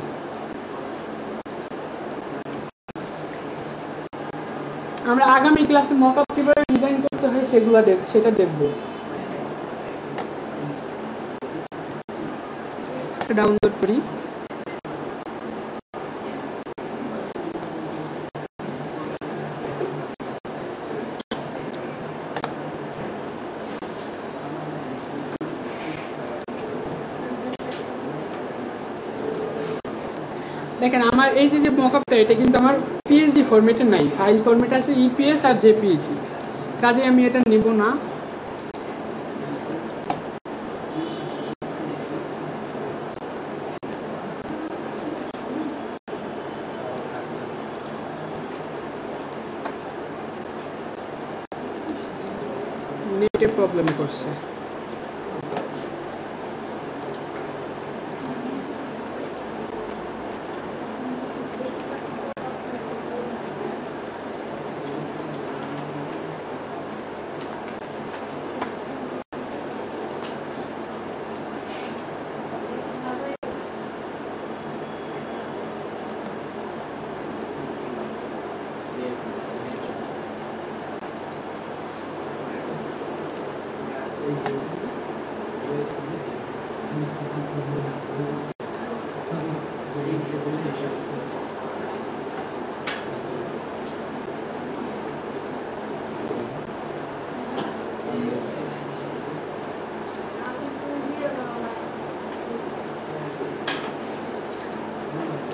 আমরা আগামী ক্লাসে মকআপ কিভাবে ডিজাইন করতে হয় সেটা দেখব। ডাউনলোড করি। দেখেন আমার এই যে মকআপটা এটা কিন্তু আমার পিএইচডি ফরম্যাটে নাই, ফাইল ফরম্যাট আছে ইপিএস আর জেপিইজি, কাজে আমি এটা নিব না। নেটে প্রবলেম করছে।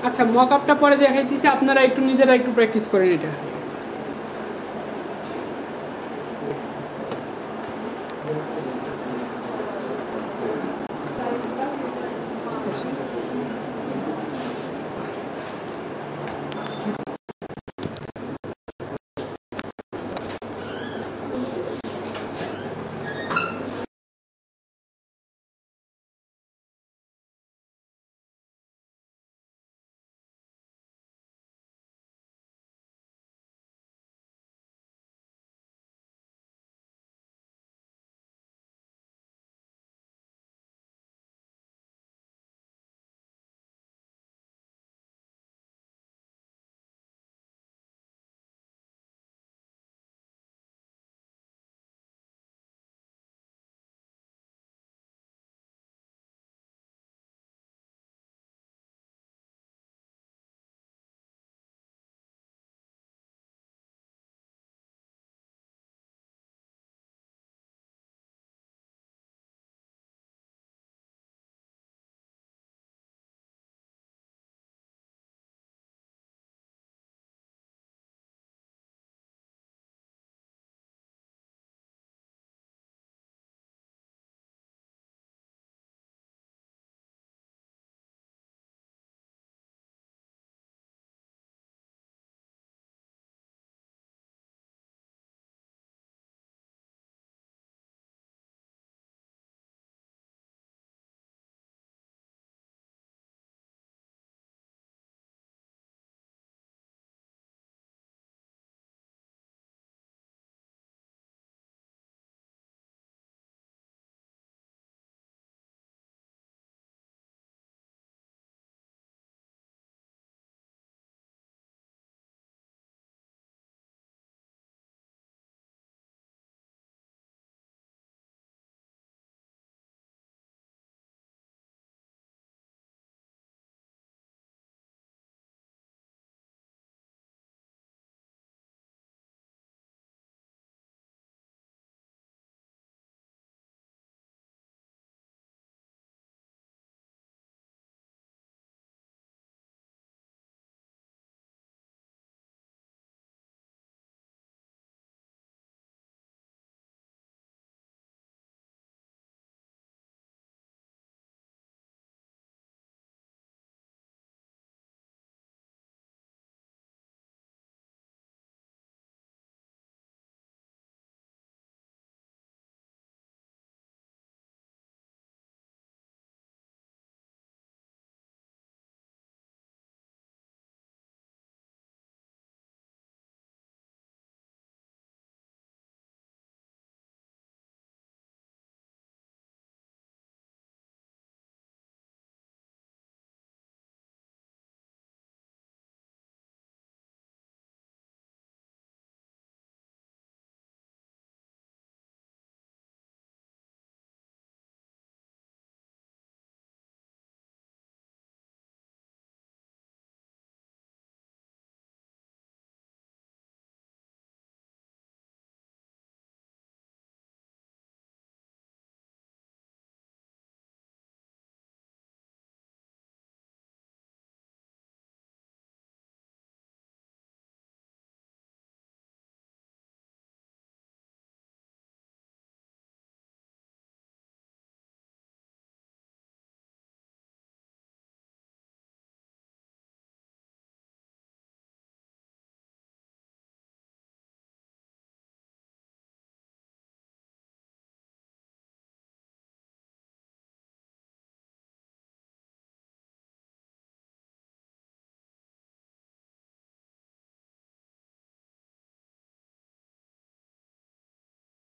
আচ্ছা, মকআপটা পরে দেখাইতেছি, আপনারা একটু নিজেরা একটু প্র্যাকটিস করেন এটা।